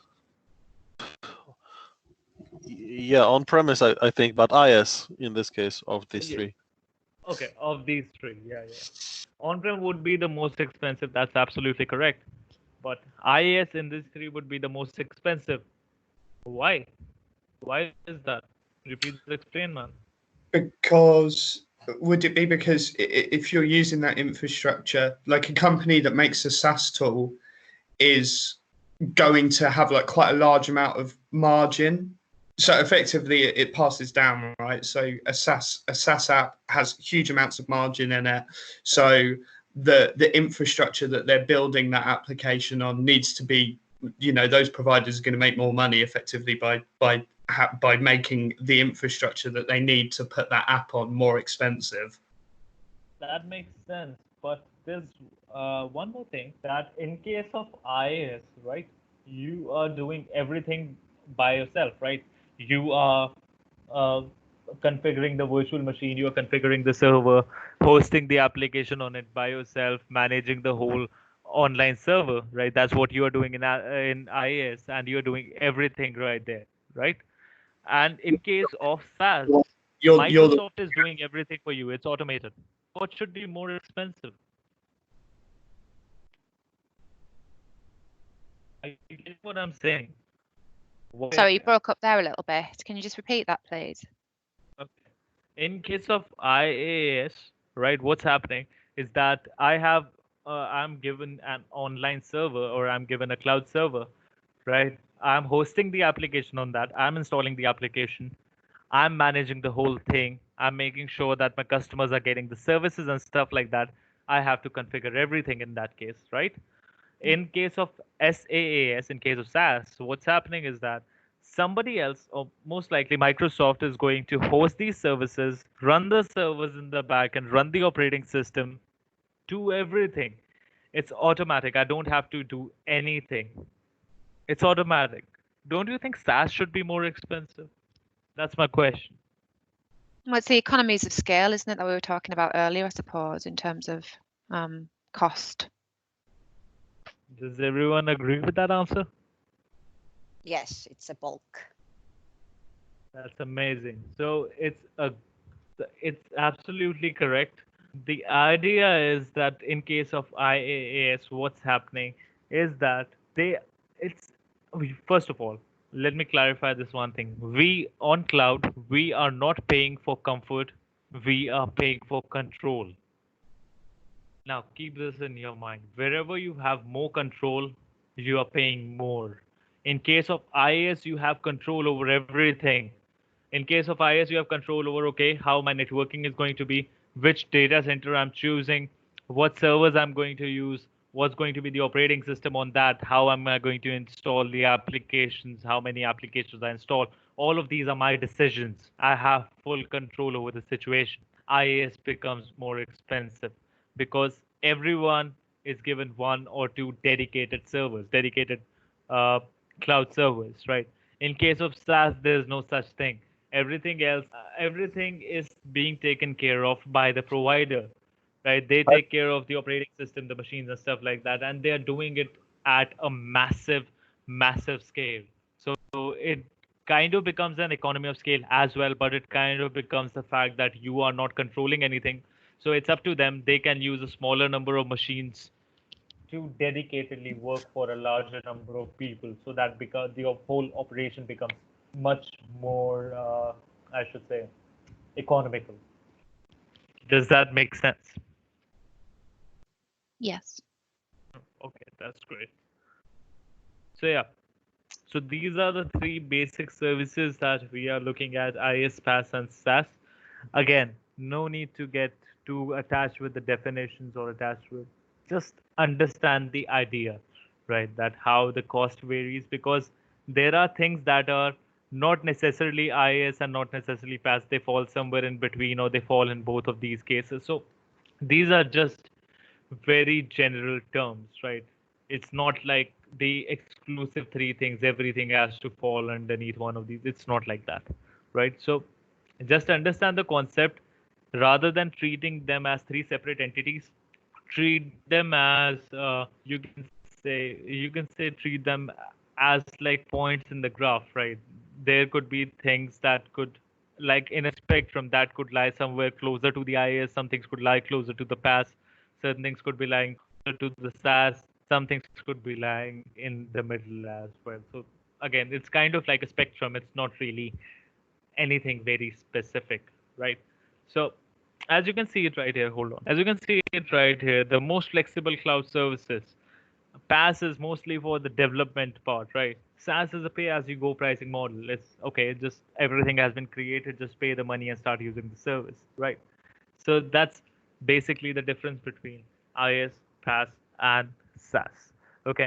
Yeah, on premise, I think, but IaaS in this case of these three. Okay, of these three, yeah. On-prem would be the most expensive. That's absolutely correct. But IaaS in these three would be the most expensive. Why? Why is that? Please explain, man. Because would it be because if you're using that infrastructure, like a company that makes a SaaS tool is going to have like quite a large amount of margin So effectively, it passes down, right? So a SaaS app has huge amounts of margin in it. So the infrastructure that they're building that application on needs to be, those providers are going to make more money effectively by making the infrastructure that they need to put that app on more expensive. That makes sense. But there's one more thing that in case of IaaS, right, you are doing everything by yourself, right? You are uh, configuring the virtual machine, you are configuring the server, hosting the application on it by yourself, managing the whole online server, right? That's what you are doing in IaaS, and you're doing everything right there, right? And in case of SaaS, You're the Microsoft is doing everything for you. It's automated. What should be more expensive? Are you getting what I'm saying? Sorry, you broke up there a little bit. Can you just repeat that, please? Okay. In case of IaaS, right, what's happening is that I'm given an online server, or I'm given a cloud server, right? I'm hosting the application on that. I'm installing the application. I'm managing the whole thing. I'm making sure that my customers are getting the services and stuff like that. I have to configure everything in that case, right? In case of SaaS, in case of SaaS, what's happening is that somebody else, or most likely Microsoft, is going to host these services, run the servers in the back, and run the operating system, do everything. It's automatic. I don't have to do anything. It's automatic. Don't you think SaaS should be more expensive? That's my question. Well, it's the economies of scale, isn't it, that we were talking about earlier, I suppose, in terms of cost. Does everyone agree with that answer? Yes, it's a bulk. That's amazing. So it's absolutely correct. The idea is that in case of IaaS, what's happening is that it's first of all, let me clarify this one thing. We on cloud, we are not paying for comfort, we are paying for control. Now keep this in your mind. Wherever you have more control, you are paying more. In case of IaaS, you have control over everything. In case of IaaS, you have control over, okay, how my networking is going to be, which data center I'm choosing, what servers I'm going to use, what's going to be the operating system on that, how am I going to install the applications, how many applications I install. All of these are my decisions. I have full control over the situation. IaaS becomes more expensive because everyone is given one or two dedicated servers, dedicated uh, cloud servers, right? In case of SaaS, there's no such thing. Everything else, everything is being taken care of by the provider, right? They take care of the operating system, the machines, and stuff like that, and they are doing it at a massive, massive scale. So it kind of becomes an economy of scale as well, but it kind of becomes the fact that you are not controlling anything. So it's up to them. They can use a smaller number of machines to dedicatedly work for a larger number of people, so that because the whole operation becomes much more, I should say, economical. Does that make sense? Yes. Okay, that's great. So yeah, so these are the three basic services that we are looking at: IaaS, PaaS, and SaaS. Again, no need to get too attached with the definitions or attached with, just understand the idea, right? That how the cost varies, because there are things that are not necessarily IaaS and not necessarily PaaS. They fall somewhere in between, or they fall in both of these cases. So these are just very general terms, right? It's not like the exclusive three things, everything has to fall underneath one of these. It's not like that, right? So just understand the concept rather than treating them as three separate entities. Treat them as you can say treat them as like points in the graph, right? There could be things that could, like in a spectrum, that could lie somewhere closer to the IaaS. Some things could lie closer to the PaaS. Certain things could be lying closer to the SaaS. Some things could be lying in the middle as well. So again, it's kind of like a spectrum. It's not really anything very specific, right? So as you can see it right here, hold on. As you can see it right here, the most flexible cloud services. PaaS is mostly for the development part, right? SaaS is a pay-as-you-go pricing model. It's okay, just everything has been created, just pay the money and start using the service, right? So that's basically the difference between IaaS, PaaS, and SaaS. Okay.